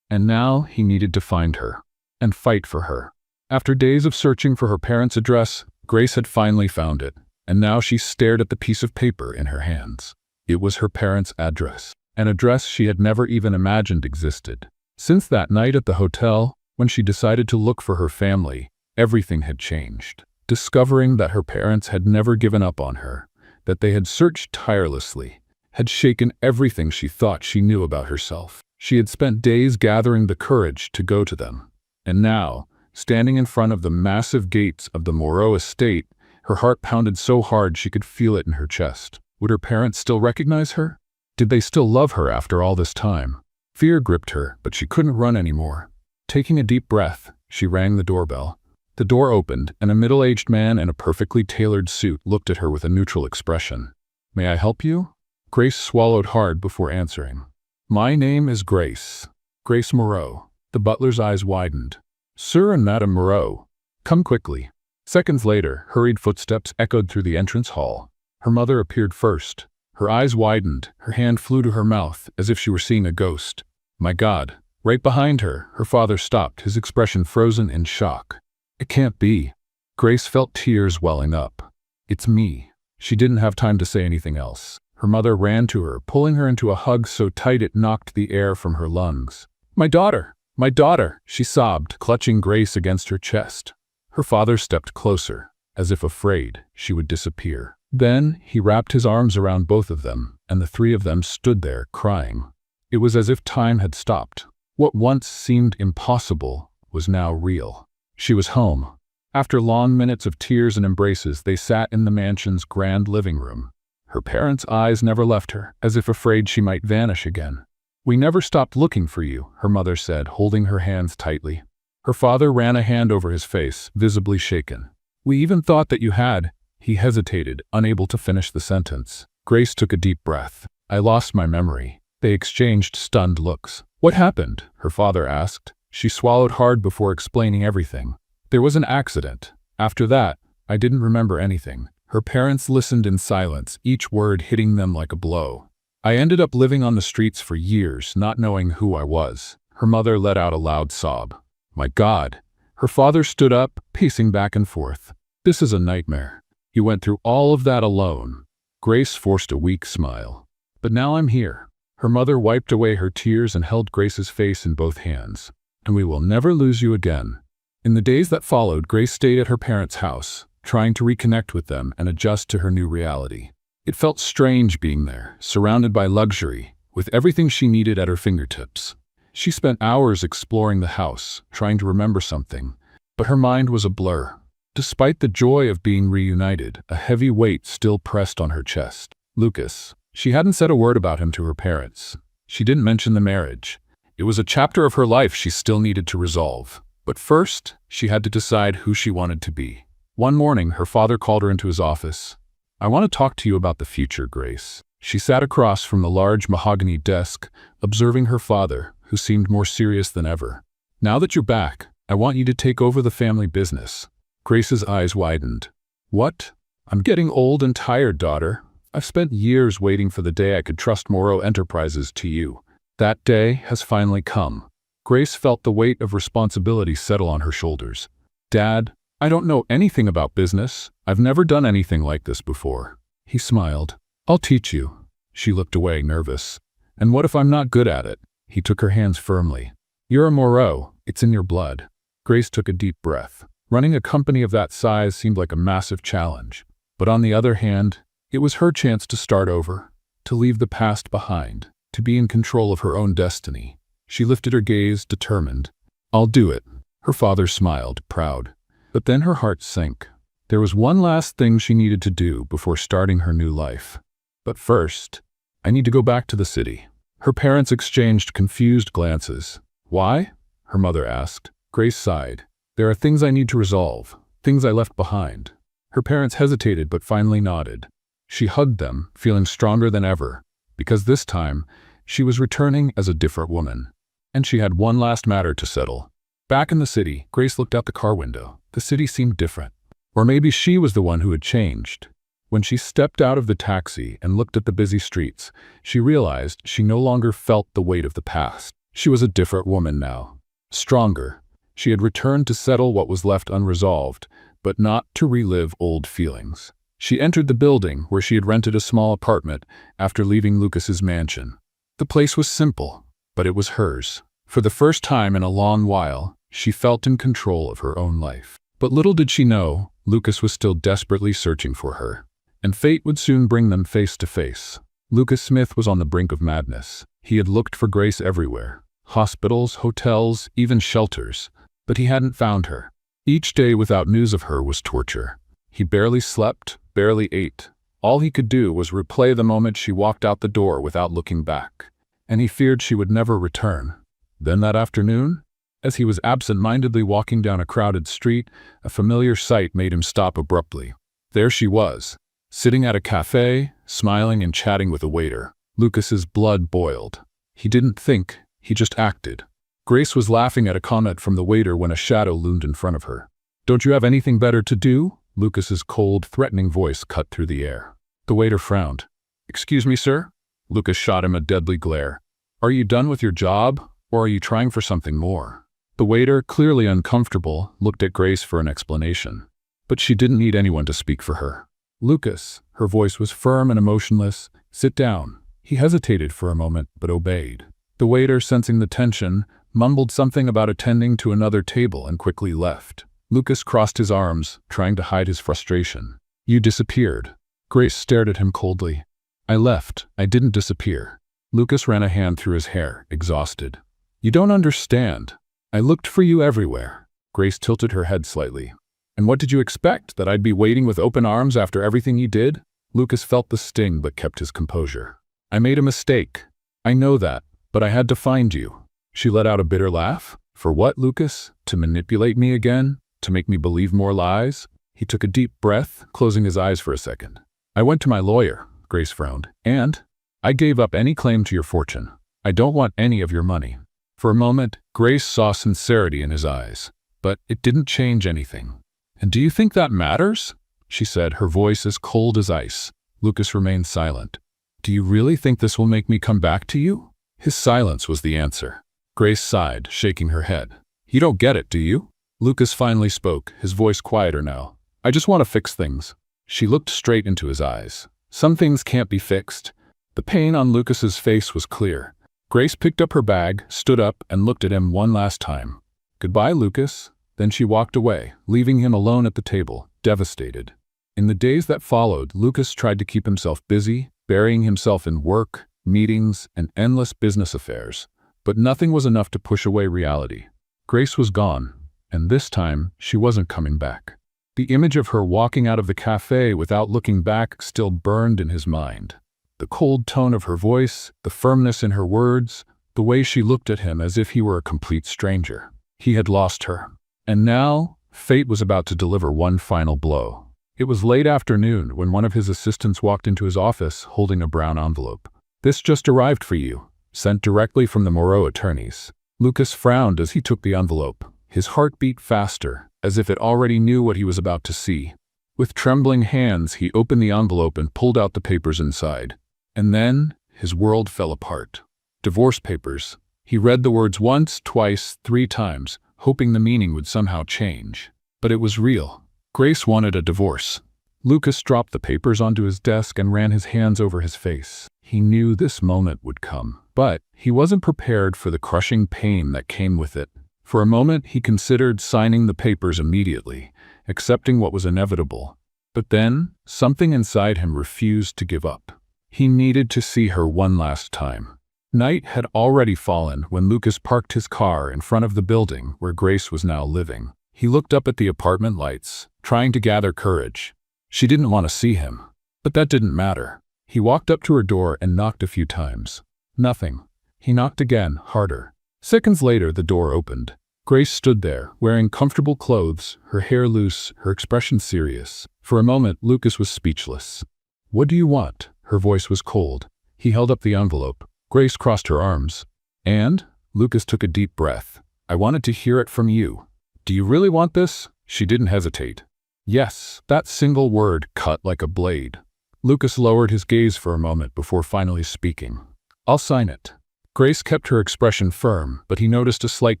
And now he needed to find her, and fight for her. After days of searching for her parents' address, Grace had finally found it, and now she stared at the piece of paper in her hands. It was her parents' address, an address she had never even imagined existed. Since that night at the hotel, when she decided to look for her family, everything had changed. Discovering that her parents had never given up on her, that they had searched tirelessly, had shaken everything she thought she knew about herself. She had spent days gathering the courage to go to them. And now, standing in front of the massive gates of the Moreau estate, her heart pounded so hard she could feel it in her chest. Would her parents still recognize her? Did they still love her after all this time? Fear gripped her, but she couldn't run anymore. Taking a deep breath, she rang the doorbell. The door opened, and a middle-aged man in a perfectly tailored suit looked at her with a neutral expression. "May I help you?" Grace swallowed hard before answering. "My name is Grace. Grace Moreau." The butler's eyes widened. "Sir and Madame Moreau, come quickly." Seconds later, hurried footsteps echoed through the entrance hall. Her mother appeared first. Her eyes widened, her hand flew to her mouth, as if she were seeing a ghost. My God! Right behind her, her father stopped, his expression frozen in shock. "It can't be." Grace felt tears welling up. "It's me." She didn't have time to say anything else. Her mother ran to her, pulling her into a hug so tight it knocked the air from her lungs. "My daughter! My daughter!" she sobbed, clutching Grace against her chest. Her father stepped closer, as if afraid she would disappear. Then he wrapped his arms around both of them, and the three of them stood there, crying. It was as if time had stopped. What once seemed impossible was now real. She was home. After long minutes of tears and embraces, they sat in the mansion's grand living room. Her parents' eyes never left her, as if afraid she might vanish again. "We never stopped looking for you," her mother said, holding her hands tightly. Her father ran a hand over his face, visibly shaken. "We even thought that you had." He hesitated, unable to finish the sentence. Grace took a deep breath. "I lost my memory." They exchanged stunned looks. "What happened?" her father asked. She swallowed hard before explaining everything. "There was an accident. After that, I didn't remember anything." Her parents listened in silence, each word hitting them like a blow. "I ended up living on the streets for years, not knowing who I was." Her mother let out a loud sob. "My God!" Her father stood up, pacing back and forth. "This is a nightmare. You went through all of that alone." Grace forced a weak smile. "But now I'm here." Her mother wiped away her tears and held Grace's face in both hands. "And we will never lose you again." In the days that followed, Grace stayed at her parents' house, trying to reconnect with them and adjust to her new reality. It felt strange being there, surrounded by luxury, with everything she needed at her fingertips. She spent hours exploring the house, trying to remember something, but her mind was a blur. Despite the joy of being reunited, a heavy weight still pressed on her chest. Lucas. She hadn't said a word about him to her parents. She didn't mention the marriage. It was a chapter of her life she still needed to resolve. But first, she had to decide who she wanted to be. One morning, her father called her into his office. "I want to talk to you about the future, Grace." She sat across from the large mahogany desk, observing her father, who seemed more serious than ever. "Now that you're back, I want you to take over the family business." Grace's eyes widened. "What? I'm getting old and tired, daughter. I've spent years waiting for the day I could trust Moreau Enterprises to you. That day has finally come." Grace felt the weight of responsibility settle on her shoulders. "Dad, I don't know anything about business. I've never done anything like this before." He smiled. "I'll teach you." She looked away, nervous. "And what if I'm not good at it?" He took her hands firmly. "You're a Moreau. It's in your blood." Grace took a deep breath. Running a company of that size seemed like a massive challenge. But on the other hand, it was her chance to start over, to leave the past behind, to be in control of her own destiny. She lifted her gaze, determined. "I'll do it." Her father smiled, proud. But then her heart sank. There was one last thing she needed to do before starting her new life. "But first, I need to go back to the city." Her parents exchanged confused glances. "Why?" her mother asked. Grace sighed. "There are things I need to resolve, things I left behind." Her parents hesitated but finally nodded. She hugged them, feeling stronger than ever, because this time, she was returning as a different woman. And she had one last matter to settle. Back in the city, Grace looked out the car window. The city seemed different. Or maybe she was the one who had changed. When she stepped out of the taxi and looked at the busy streets, she realized she no longer felt the weight of the past. She was a different woman now. Stronger. She had returned to settle what was left unresolved, but not to relive old feelings. She entered the building where she had rented a small apartment after leaving Lucas's mansion. The place was simple, but it was hers. For the first time in a long while, she felt in control of her own life. But little did she know, Lucas was still desperately searching for her. And fate would soon bring them face to face. Lucas Smith was on the brink of madness. He had looked for Grace everywhere. Hospitals, hotels, even shelters. But he hadn't found her. Each day without news of her was torture. He barely slept, barely ate. All he could do was replay the moment she walked out the door without looking back. and he feared she would never return. Then that afternoon, as he was absent-mindedly walking down a crowded street, a familiar sight made him stop abruptly. There she was, sitting at a cafe, smiling and chatting with a waiter. Lucas's blood boiled. He didn't think, he just acted. Grace was laughing at a comment from the waiter when a shadow loomed in front of her. "Don't you have anything better to do?" Lucas's cold, threatening voice cut through the air. The waiter frowned. "Excuse me, sir?" Lucas shot him a deadly glare. "Are you done with your job, or are you trying for something more?" The waiter, clearly uncomfortable, looked at Grace for an explanation. But she didn't need anyone to speak for her. "Lucas," her voice was firm and emotionless, "sit down." He hesitated for a moment, but obeyed. The waiter, sensing the tension, mumbled something about attending to another table and quickly left. Lucas crossed his arms, trying to hide his frustration. "You disappeared." Grace stared at him coldly. "I left. I didn't disappear." Lucas ran a hand through his hair, exhausted. "You don't understand. I looked for you everywhere." Grace tilted her head slightly. "And what did you expect, that I'd be waiting with open arms after everything you did?" Lucas felt the sting but kept his composure. "I made a mistake. I know that, but I had to find you." She let out a bitter laugh. "For what, Lucas? To manipulate me again? To make me believe more lies?" He took a deep breath, closing his eyes for a second. "I went to my lawyer," Grace frowned, "and I gave up any claim to your fortune. I don't want any of your money." For a moment, Grace saw sincerity in his eyes, but it didn't change anything. "And do you think that matters?" she said, her voice as cold as ice. Lucas remained silent. "Do you really think this will make me come back to you?" His silence was the answer. Grace sighed, shaking her head. "You don't get it, do you?" Lucas finally spoke, his voice quieter now. "I just want to fix things." She looked straight into his eyes. "Some things can't be fixed." The pain on Lucas's face was clear. Grace picked up her bag, stood up, and looked at him one last time. "Goodbye, Lucas." Then she walked away, leaving him alone at the table, devastated. In the days that followed, Lucas tried to keep himself busy, burying himself in work, meetings, and endless business affairs. But nothing was enough to push away reality. Grace was gone, and this time she wasn't coming back. The image of her walking out of the cafe without looking back still burned in his mind. The cold tone of her voice, the firmness in her words, the way she looked at him as if he were a complete stranger. He had lost her. And now, fate was about to deliver one final blow. It was late afternoon when one of his assistants walked into his office holding a brown envelope. "This just arrived for you, sent directly from the Moreau attorneys." Lucas frowned as he took the envelope. His heart beat faster, as if it already knew what he was about to see. With trembling hands, he opened the envelope and pulled out the papers inside. And then, his world fell apart. Divorce papers. He read the words once, twice, 3 times, hoping the meaning would somehow change. But it was real. Grace wanted a divorce. Lucas dropped the papers onto his desk and ran his hands over his face. He knew this moment would come, but he wasn't prepared for the crushing pain that came with it. For a moment, he considered signing the papers immediately, accepting what was inevitable. But then, something inside him refused to give up. He needed to see her one last time. Night had already fallen when Lucas parked his car in front of the building where Grace was now living. He looked up at the apartment lights, trying to gather courage. She didn't want to see him, but that didn't matter. He walked up to her door and knocked a few times. Nothing. He knocked again, harder. Seconds later, the door opened. Grace stood there, wearing comfortable clothes, her hair loose, her expression serious. For a moment, Lucas was speechless. "What do you want?" Her voice was cold. He held up the envelope. Grace crossed her arms. "And?" Lucas took a deep breath. "I wanted to hear it from you." "Do you really want this?" She didn't hesitate. "Yes." That single word cut like a blade. Lucas lowered his gaze for a moment before finally speaking. "I'll sign it." Grace kept her expression firm, but he noticed a slight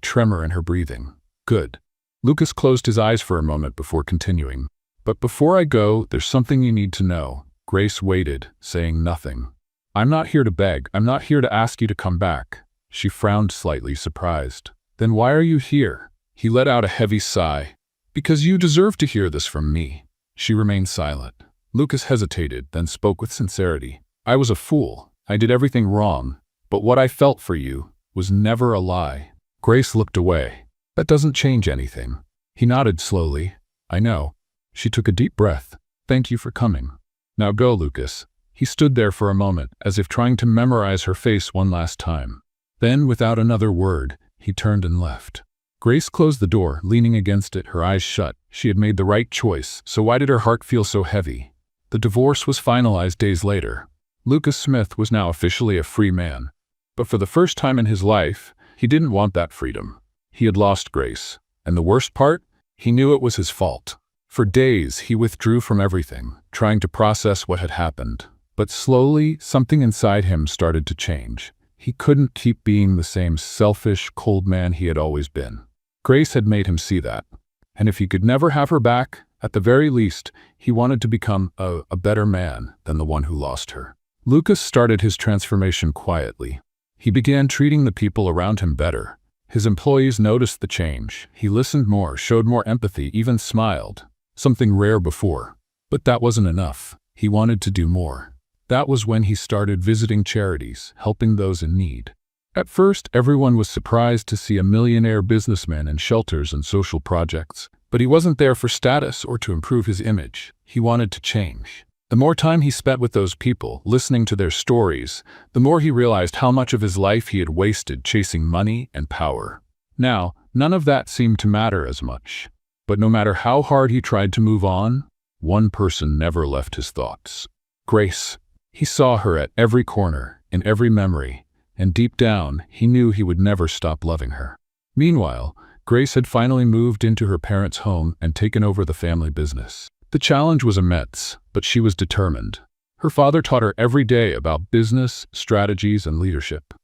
tremor in her breathing. "Good." Lucas closed his eyes for a moment before continuing. "But before I go, there's something you need to know." Grace waited, saying nothing. "I'm not here to beg. I'm not here to ask you to come back." She frowned slightly, surprised. "Then why are you here?" He let out a heavy sigh. "Because you deserve to hear this from me." She remained silent. Lucas hesitated, then spoke with sincerity. "I was a fool. I did everything wrong. But what I felt for you was never a lie." Grace looked away. "That doesn't change anything." He nodded slowly. "I know." She took a deep breath. "Thank you for coming." "Now go, Lucas." He stood there for a moment, as if trying to memorize her face one last time. Then, without another word, he turned and left. Grace closed the door, leaning against it, her eyes shut. She had made the right choice, so why did her heart feel so heavy? The divorce was finalized days later. Lucas Smith was now officially a free man. But for the first time in his life, he didn't want that freedom. He had lost Grace. And the worst part? He knew it was his fault. For days, he withdrew from everything, trying to process what had happened. But slowly, something inside him started to change. He couldn't keep being the same selfish, cold man he had always been. Grace had made him see that. And if he could never have her back, at the very least, he wanted to become a better man than the one who lost her. Lucas started his transformation quietly. He began treating the people around him better. His employees noticed the change. He listened more, showed more empathy, even smiled. Something rare before. But that wasn't enough. He wanted to do more. That was when he started visiting charities, helping those in need. At first, everyone was surprised to see a millionaire businessman in shelters and social projects. But he wasn't there for status or to improve his image. He wanted to change. The more time he spent with those people, listening to their stories, the more he realized how much of his life he had wasted chasing money and power. Now, none of that seemed to matter as much. But no matter how hard he tried to move on, one person never left his thoughts. Grace. He saw her at every corner, in every memory, and deep down, he knew he would never stop loving her. Meanwhile, Grace had finally moved into her parents' home and taken over the family business. The challenge was immense, but she was determined. Her father taught her every day about business, strategies, and leadership.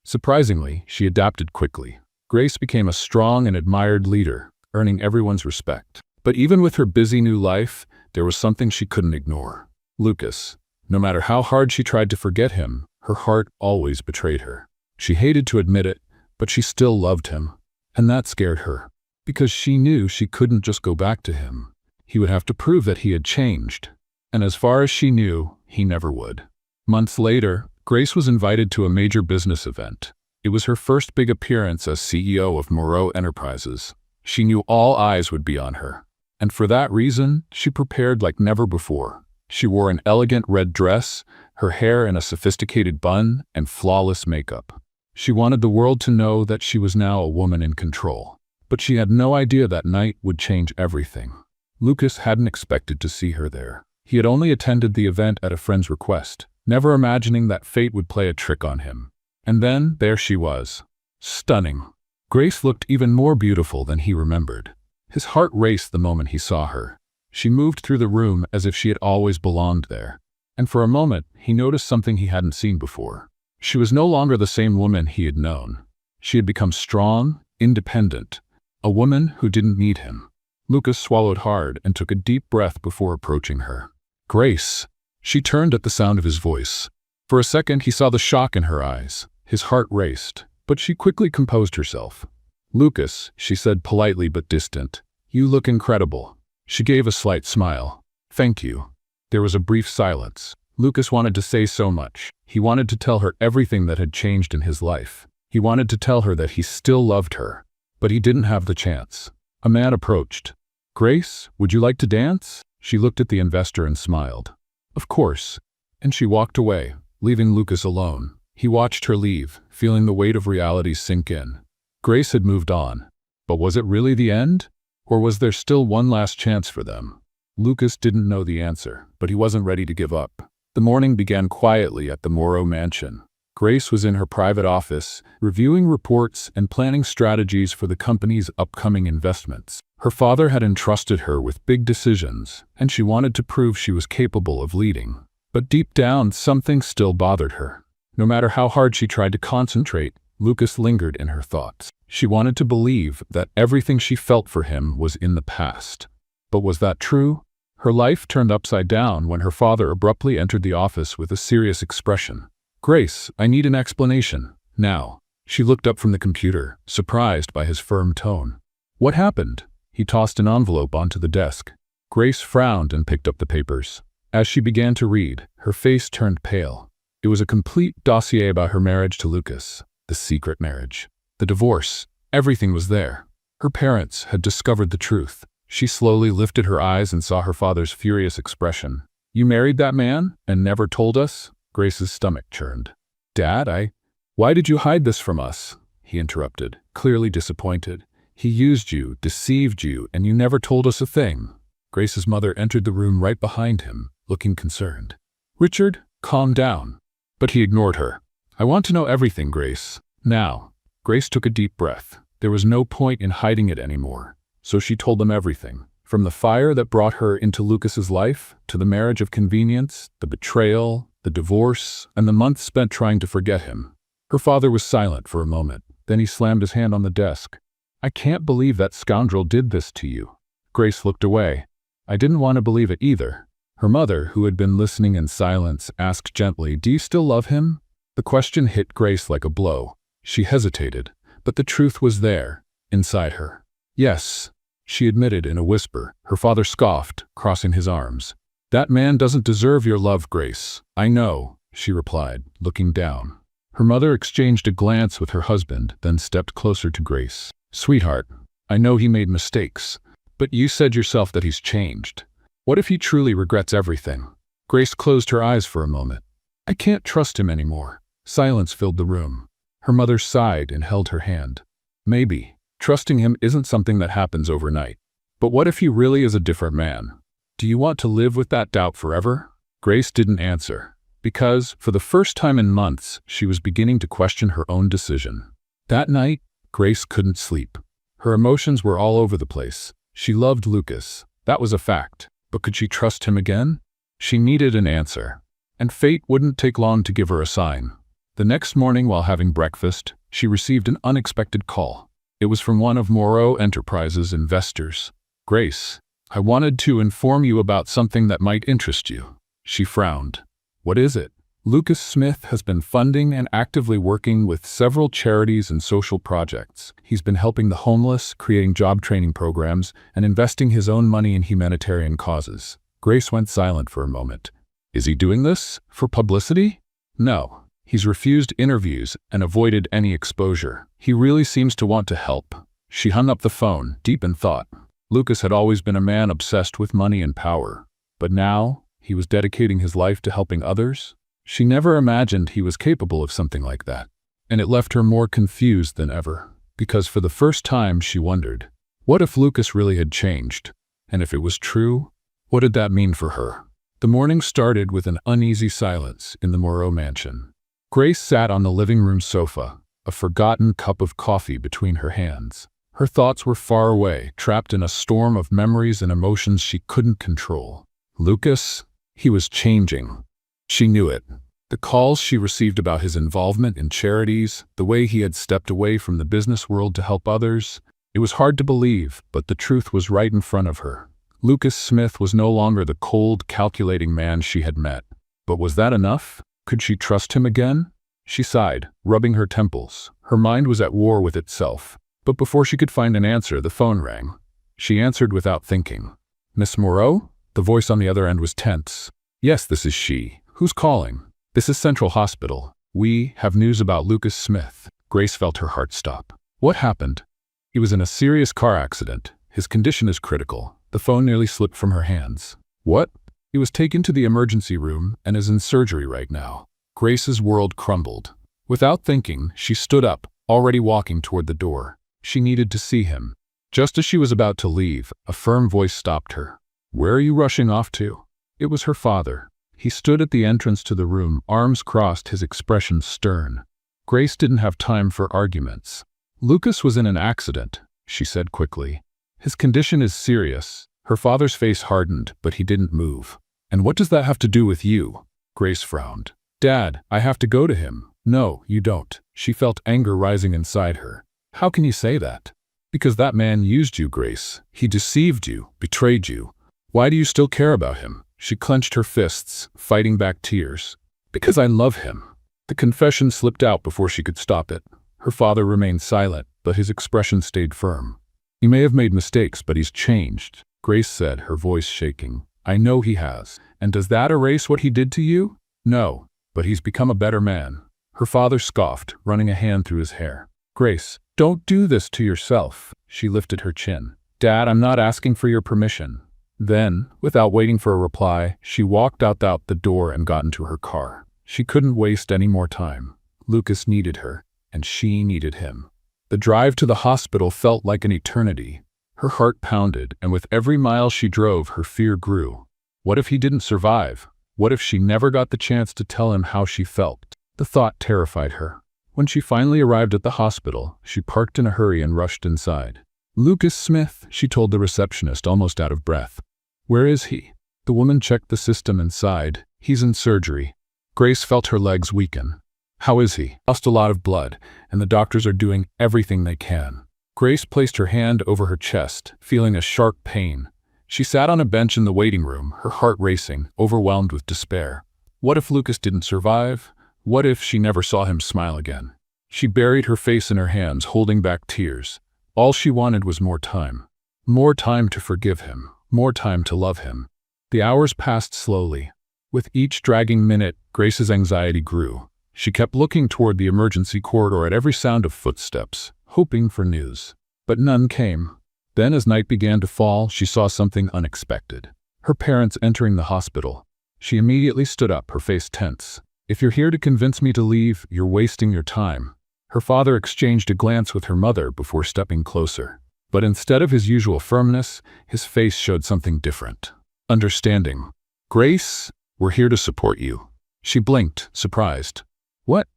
Surprisingly, she adapted quickly. Grace became a strong and admired leader, earning everyone's respect. But even with her busy new life, there was something she couldn't ignore. Lucas. No matter how hard she tried to forget him, her heart always betrayed her. She hated to admit it, but she still loved him. And that scared her, because she knew she couldn't just go back to him. He would have to prove that he had changed. And as far as she knew, he never would. Months later, Grace was invited to a major business event. It was her first big appearance as CEO of Moreau Enterprises. She knew all eyes would be on her. And for that reason, she prepared like never before. She wore an elegant red dress, her hair in a sophisticated bun, and flawless makeup. She wanted the world to know that she was now a woman in control. But she had no idea that night would change everything. Lucas hadn't expected to see her there. He had only attended the event at a friend's request, never imagining that fate would play a trick on him. And then, there she was. Stunning. Grace looked even more beautiful than he remembered. His heart raced the moment he saw her. She moved through the room as if she had always belonged there. And for a moment, he noticed something he hadn't seen before. She was no longer the same woman he had known. She had become strong, independent, a woman who didn't need him. Lucas swallowed hard and took a deep breath before approaching her. Grace. She turned at the sound of his voice. For a second, he saw the shock in her eyes. His heart raced, but she quickly composed herself. Lucas, she said politely but distant, you look incredible. She gave a slight smile. Thank you. There was a brief silence. Lucas wanted to say so much. He wanted to tell her everything that had changed in his life. He wanted to tell her that he still loved her. But he didn't have the chance. A man approached. Grace, would you like to dance? She looked at the investor and smiled. Of course. And she walked away, leaving Lucas alone. He watched her leave, feeling the weight of reality sink in. Grace had moved on. But was it really the end? Or was there still one last chance for them? Lucas didn't know the answer, but he wasn't ready to give up. The morning began quietly at the Moreau mansion. Grace was in her private office, reviewing reports and planning strategies for the company's upcoming investments. Her father had entrusted her with big decisions, and she wanted to prove she was capable of leading. But deep down, something still bothered her. No matter how hard she tried to concentrate, Lucas lingered in her thoughts. She wanted to believe that everything she felt for him was in the past. But was that true? Her life turned upside down when her father abruptly entered the office with a serious expression. Grace, I need an explanation. Now. She looked up from the computer, surprised by his firm tone. What happened? He tossed an envelope onto the desk. Grace frowned and picked up the papers. As she began to read, her face turned pale. It was a complete dossier about her marriage to Lucas. The secret marriage. The divorce. Everything was there. Her parents had discovered the truth. She slowly lifted her eyes and saw her father's furious expression. You married that man and never told us? Grace's stomach churned. Dad, why did you hide this from us? He interrupted, clearly disappointed. He used you, deceived you, and you never told us a thing. Grace's mother entered the room right behind him, looking concerned. Richard, calm down. But he ignored her. I want to know everything, Grace. Now. Grace took a deep breath. There was no point in hiding it anymore. So she told them everything. From the fire that brought her into Lucas's life, to the marriage of convenience, the betrayal, the divorce, and the months spent trying to forget him. Her father was silent for a moment. Then he slammed his hand on the desk. I can't believe that scoundrel did this to you. Grace looked away. I didn't want to believe it either. Her mother, who had been listening in silence, asked gently, Do you still love him? The question hit Grace like a blow. She hesitated, but the truth was there, inside her. Yes, she admitted in a whisper. Her father scoffed, crossing his arms. That man doesn't deserve your love, Grace. I know, she replied, looking down. Her mother exchanged a glance with her husband, then stepped closer to Grace. Sweetheart, I know he made mistakes, but you said yourself that he's changed. What if he truly regrets everything? Grace closed her eyes for a moment. I can't trust him anymore. Silence filled the room. Her mother sighed and held her hand. Maybe. Trusting him isn't something that happens overnight. But what if he really is a different man? Do you want to live with that doubt forever? Grace didn't answer, because, for the first time in months, she was beginning to question her own decision. That night, Grace couldn't sleep. Her emotions were all over the place. She loved Lucas. That was a fact. But could she trust him again? She needed an answer. And fate wouldn't take long to give her a sign. The next morning, while having breakfast, she received an unexpected call. It was from one of Moreau Enterprises' investors. Grace, I wanted to inform you about something that might interest you. She frowned. What is it? Lucas Smith has been funding and actively working with several charities and social projects. He's been helping the homeless, creating job training programs, and investing his own money in humanitarian causes. Grace went silent for a moment. Is he doing this for publicity? No. He's refused interviews and avoided any exposure. He really seems to want to help. She hung up the phone, deep in thought. Lucas had always been a man obsessed with money and power. But now, he was dedicating his life to helping others? She never imagined he was capable of something like that. And it left her more confused than ever. Because for the first time, she wondered, what if Lucas really had changed? And if it was true, what did that mean for her? The morning started with an uneasy silence in the Moreau mansion. Grace sat on the living room sofa, a forgotten cup of coffee between her hands. Her thoughts were far away, trapped in a storm of memories and emotions she couldn't control. Lucas, he was changing. She knew it. The calls she received about his involvement in charities, the way he had stepped away from the business world to help others, it was hard to believe, but the truth was right in front of her. Lucas Smith was no longer the cold, calculating man she had met. But was that enough? Could she trust him again? She sighed, rubbing her temples. Her mind was at war with itself. But before she could find an answer, the phone rang. She answered without thinking. Miss Moreau? The voice on the other end was tense. Yes, this is she. Who's calling? This is Central Hospital. We have news about Lucas Smith. Grace felt her heart stop. What happened? He was in a serious car accident. His condition is critical. The phone nearly slipped from her hands. What? He was taken to the emergency room and is in surgery right now. Grace's world crumbled. Without thinking, she stood up, already walking toward the door. She needed to see him. Just as she was about to leave, a firm voice stopped her. Where are you rushing off to? It was her father. He stood at the entrance to the room, arms crossed, his expression stern. Grace didn't have time for arguments. Lucas was in an accident, she said quickly. His condition is serious. Her father's face hardened, but he didn't move. And what does that have to do with you? Grace frowned. Dad, I have to go to him. No, you don't. She felt anger rising inside her. How can you say that? Because that man used you, Grace. He deceived you, betrayed you. Why do you still care about him? She clenched her fists, fighting back tears. Because I love him. The confession slipped out before she could stop it. Her father remained silent, but his expression stayed firm. He may have made mistakes, but he's changed, Grace said, her voice shaking. I know he has. And does that erase what he did to you? No, but he's become a better man. Her father scoffed, running a hand through his hair. Grace, don't do this to yourself. She lifted her chin. Dad, I'm not asking for your permission. Then, without waiting for a reply, she walked out the door and got into her car. She couldn't waste any more time. Lucas needed her, and she needed him. The drive to the hospital felt like an eternity. Her heart pounded, and with every mile she drove, her fear grew. What if he didn't survive? What if she never got the chance to tell him how she felt? The thought terrified her. When she finally arrived at the hospital, she parked in a hurry and rushed inside. "Lucas Smith," she told the receptionist, almost out of breath. "Where is he?" The woman checked the system and sighed. "He's in surgery." Grace felt her legs weaken. "How is he?" "Lost a lot of blood, and the doctors are doing everything they can." Grace placed her hand over her chest, feeling a sharp pain. She sat on a bench in the waiting room, her heart racing, overwhelmed with despair. What if Lucas didn't survive? What if she never saw him smile again? She buried her face in her hands, holding back tears. All she wanted was more time. More time to forgive him. More time to love him. The hours passed slowly. With each dragging minute, Grace's anxiety grew. She kept looking toward the emergency corridor at every sound of footsteps, hoping for news. But none came. Then, as night began to fall, she saw something unexpected. Her parents entering the hospital. She immediately stood up, her face tense. "If you're here to convince me to leave, you're wasting your time." Her father exchanged a glance with her mother before stepping closer. But instead of his usual firmness, his face showed something different. Understanding. "Grace, we're here to support you." She blinked, surprised. "What?"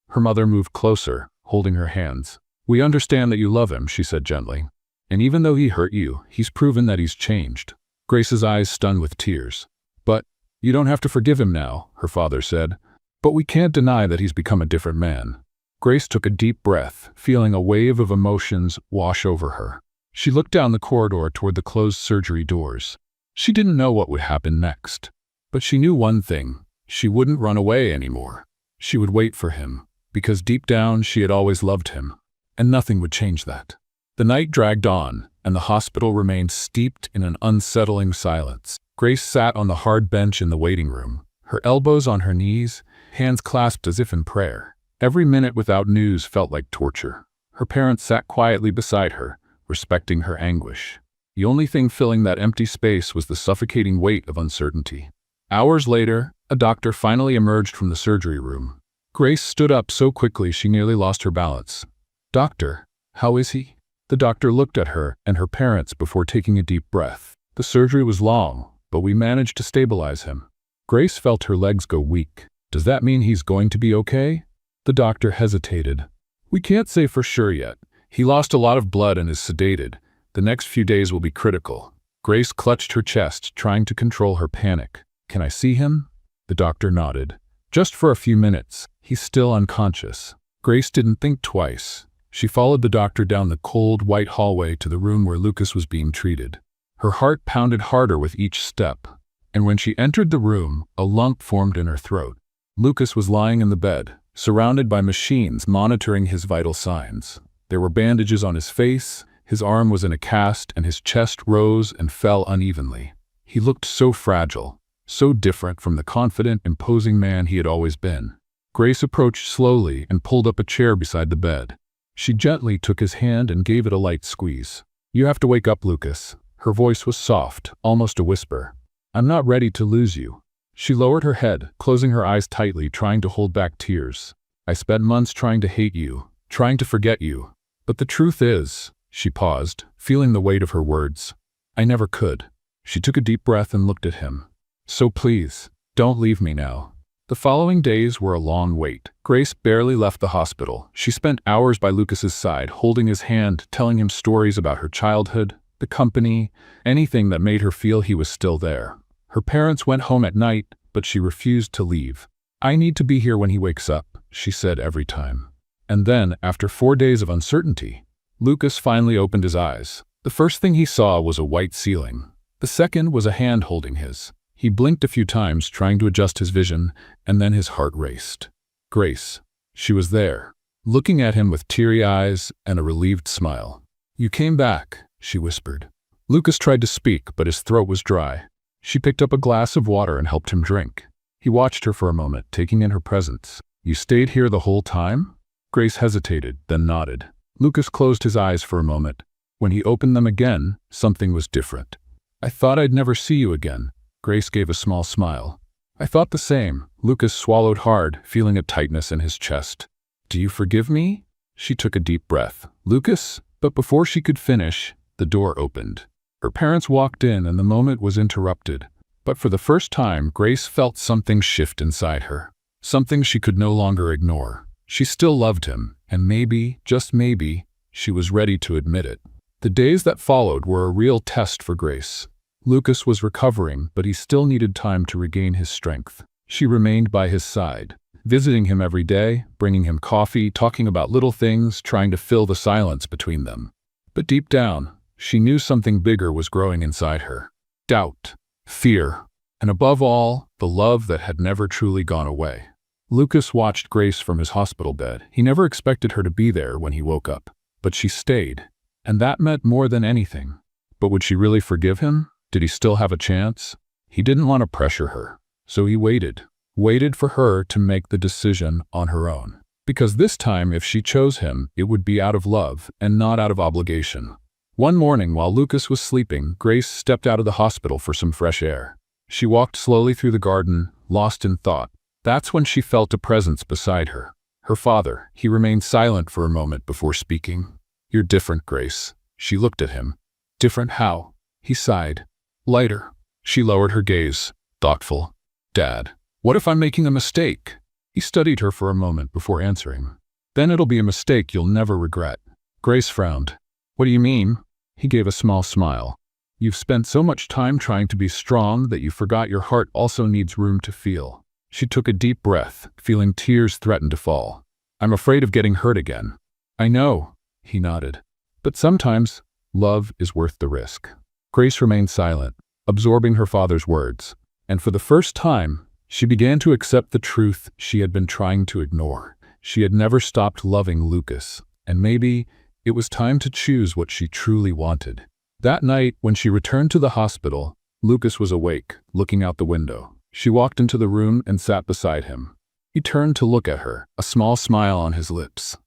Her mother moved closer, holding her hands. "We understand that you love him," she said gently. "And even though he hurt you, he's proven that he's changed." Grace's eyes stung with tears. "But you don't have to forgive him now," her father said. "But we can't deny that he's become a different man." Grace took a deep breath, feeling a wave of emotions wash over her. She looked down the corridor toward the closed surgery doors. She didn't know what would happen next. But she knew one thing. She wouldn't run away anymore. She would wait for him, because deep down she had always loved him. And nothing would change that. The night dragged on, and the hospital remained steeped in an unsettling silence. Grace sat on the hard bench in the waiting room, her elbows on her knees, hands clasped as if in prayer. Every minute without news felt like torture. Her parents sat quietly beside her, respecting her anguish. The only thing filling that empty space was the suffocating weight of uncertainty. Hours later, a doctor finally emerged from the surgery room. Grace stood up so quickly she nearly lost her balance. "Doctor, how is he?" The doctor looked at her and her parents before taking a deep breath. "The surgery was long, but we managed to stabilize him." Grace felt her legs go weak. "Does that mean he's going to be okay?" The doctor hesitated. "We can't say for sure yet. He lost a lot of blood and is sedated. The next few days will be critical." Grace clutched her chest, trying to control her panic. "Can I see him?" The doctor nodded. "Just for a few minutes. He's still unconscious." Grace didn't think twice. She followed the doctor down the cold, white hallway to the room where Lucas was being treated. Her heart pounded harder with each step. And when she entered the room, a lump formed in her throat. Lucas was lying in the bed, surrounded by machines monitoring his vital signs. There were bandages on his face, his arm was in a cast, and his chest rose and fell unevenly. He looked so fragile, so different from the confident, imposing man he had always been. Grace approached slowly and pulled up a chair beside the bed. She gently took his hand and gave it a light squeeze. "You have to wake up, Lucas." Her voice was soft, almost a whisper. "I'm not ready to lose you." She lowered her head, closing her eyes tightly, trying to hold back tears. "I spent months trying to hate you, trying to forget you. But the truth is," she paused, feeling the weight of her words, "I never could." She took a deep breath and looked at him. "So please, don't leave me now." The following days were a long wait. Grace barely left the hospital. She spent hours by Lucas's side, holding his hand, telling him stories about her childhood, the company, anything that made her feel he was still there. Her parents went home at night, but she refused to leave. "I need to be here when he wakes up," she said every time. And then, after 4 days of uncertainty, Lucas finally opened his eyes. The first thing he saw was a white ceiling. The second was a hand holding his. He blinked a few times, trying to adjust his vision, and then his heart raced. Grace. She was there, looking at him with teary eyes and a relieved smile. "You came back," she whispered. Lucas tried to speak, but his throat was dry. She picked up a glass of water and helped him drink. He watched her for a moment, taking in her presence. "You stayed here the whole time?" Grace hesitated, then nodded. Lucas closed his eyes for a moment. When he opened them again, something was different. I thought I'd never see you again. Grace gave a small smile. I thought the same. Lucas swallowed hard, feeling a tightness in his chest. Do you forgive me? She took a deep breath. Lucas? But before she could finish, the door opened. Her parents walked in and the moment was interrupted. But for the first time, Grace felt something shift inside her. Something she could no longer ignore. She still loved him, and maybe, just maybe, she was ready to admit it. The days that followed were a real test for Grace. Lucas was recovering, but he still needed time to regain his strength. She remained by his side, visiting him every day, bringing him coffee, talking about little things, trying to fill the silence between them. But deep down, she knew something bigger was growing inside her. Doubt, fear, and above all, the love that had never truly gone away. Lucas watched Grace from his hospital bed. He never expected her to be there when he woke up. But she stayed, and that meant more than anything. But would she really forgive him? Did he still have a chance? He didn't want to pressure her, so he waited for her to make the decision on her own. Because this time, if she chose him, it would be out of love and not out of obligation. One morning, while Lucas was sleeping, Grace stepped out of the hospital for some fresh air. She walked slowly through the garden, lost in thought. That's when she felt a presence beside her. Her father. He remained silent for a moment before speaking. You're different, Grace. She looked at him. Different how? He sighed. Lighter. She lowered her gaze, thoughtful. Dad, what if I'm making a mistake? He studied her for a moment before answering. Then it'll be a mistake you'll never regret. Grace frowned. What do you mean? He gave a small smile. You've spent so much time trying to be strong that you forgot your heart also needs room to feel. She took a deep breath, feeling tears threaten to fall. I'm afraid of getting hurt again. I know, he nodded. But sometimes, love is worth the risk. Grace remained silent, absorbing her father's words. And for the first time, she began to accept the truth she had been trying to ignore. She had never stopped loving Lucas, and maybe it was time to choose what she truly wanted. That night, when she returned to the hospital, Lucas was awake, looking out the window. She walked into the room and sat beside him. He turned to look at her, a small smile on his lips.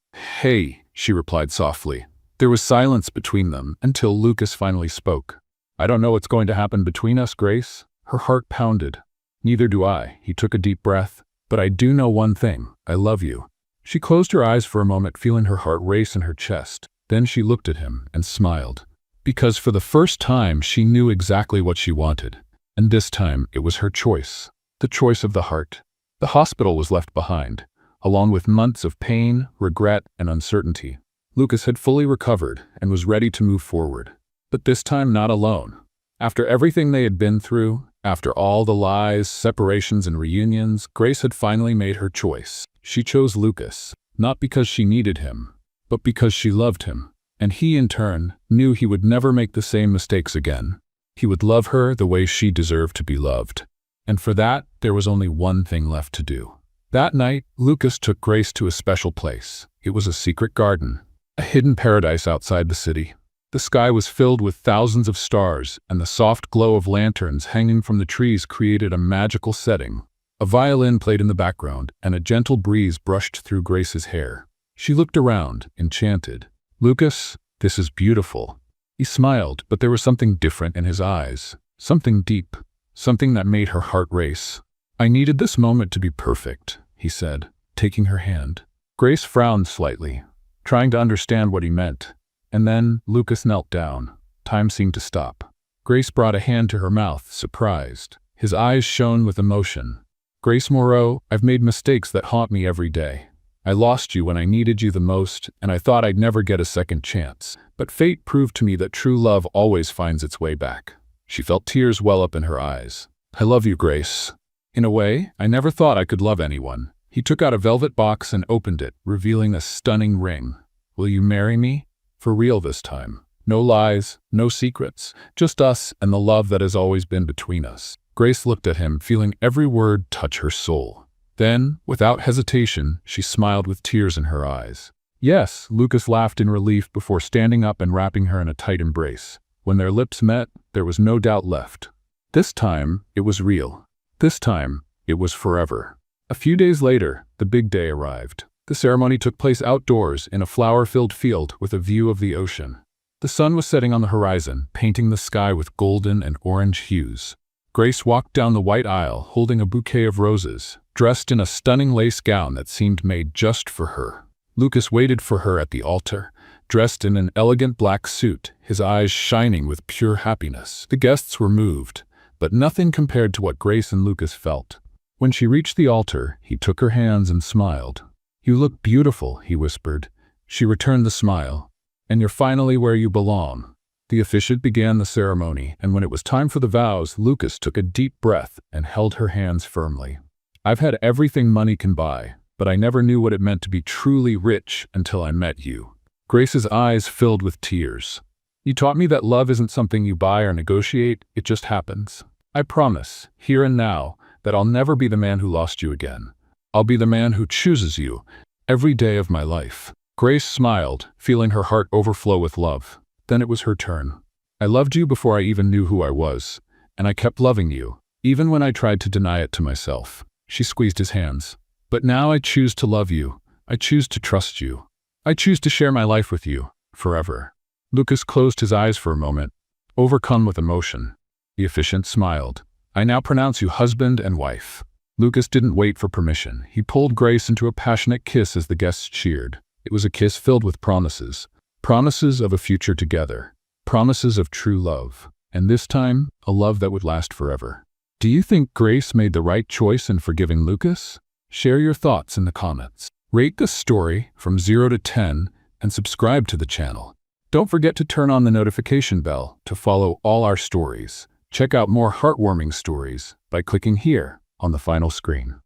Hey, she replied softly. There was silence between them until Lucas finally spoke. I don't know what's going to happen between us, Grace. Her heart pounded. Neither do I. He took a deep breath. But I do know one thing. I love you. She closed her eyes for a moment, feeling her heart race in her chest. Then she looked at him and smiled. Because for the first time, she knew exactly what she wanted. And this time, it was her choice. The choice of the heart. The hospital was left behind, along with months of pain, regret, and uncertainty. Lucas had fully recovered and was ready to move forward. But this time, not alone. After everything they had been through, after all the lies, separations, and reunions, Grace had finally made her choice. She chose Lucas, not because she needed him, but because she loved him. And he, in turn, knew he would never make the same mistakes again. He would love her the way she deserved to be loved. And for that, there was only one thing left to do. That night, Lucas took Grace to a special place. It was a secret garden, a hidden paradise outside the city. The sky was filled with thousands of stars, and the soft glow of lanterns hanging from the trees created a magical setting. A violin played in the background, and a gentle breeze brushed through Grace's hair. She looked around, enchanted. Lucas, this is beautiful. He smiled, but there was something different in his eyes. Something deep. Something that made her heart race. I needed this moment to be perfect, he said, taking her hand. Grace frowned slightly, trying to understand what he meant. And then Lucas knelt down. Time seemed to stop. Grace brought a hand to her mouth, surprised. His eyes shone with emotion. Grace Moreau, I've made mistakes that haunt me every day. I lost you when I needed you the most, and I thought I'd never get a second chance. But fate proved to me that true love always finds its way back. She felt tears well up in her eyes. I love you, Grace. In a way, I never thought I could love anyone. He took out a velvet box and opened it, revealing a stunning ring. Will you marry me? For real this time. No lies, no secrets, just us and the love that has always been between us. Grace looked at him, feeling every word touch her soul. Then, without hesitation, she smiled with tears in her eyes. Yes, Lucas laughed in relief before standing up and wrapping her in a tight embrace. When their lips met, there was no doubt left. This time, it was real. This time, it was forever. A few days later, the big day arrived. The ceremony took place outdoors in a flower-filled field with a view of the ocean. The sun was setting on the horizon, painting the sky with golden and orange hues. Grace walked down the white aisle, holding a bouquet of roses, dressed in a stunning lace gown that seemed made just for her. Lucas waited for her at the altar, dressed in an elegant black suit, his eyes shining with pure happiness. The guests were moved, but nothing compared to what Grace and Lucas felt. When she reached the altar, he took her hands and smiled. "You look beautiful," he whispered. She returned the smile. "And you're finally where you belong." The officiant began the ceremony, and when it was time for the vows, Lucas took a deep breath and held her hands firmly. "I've had everything money can buy, but I never knew what it meant to be truly rich until I met you." Grace's eyes filled with tears. "You taught me that love isn't something you buy or negotiate, it just happens. I promise, here and now, that I'll never be the man who lost you again. I'll be the man who chooses you, every day of my life." Grace smiled, feeling her heart overflow with love. Then it was her turn. "I loved you before I even knew who I was, and I kept loving you, even when I tried to deny it to myself." She squeezed his hands. "But now I choose to love you. I choose to trust you. I choose to share my life with you, forever." Lucas closed his eyes for a moment, overcome with emotion. The officiant smiled. "I now pronounce you husband and wife." Lucas didn't wait for permission. He pulled Grace into a passionate kiss as the guests cheered. It was a kiss filled with promises. Promises of a future together. Promises of true love. And this time, a love that would last forever. Do you think Grace made the right choice in forgiving Lucas? Share your thoughts in the comments. Rate this story from 0 to 10 and subscribe to the channel. Don't forget to turn on the notification bell to follow all our stories. Check out more heartwarming stories by clicking here on the final screen.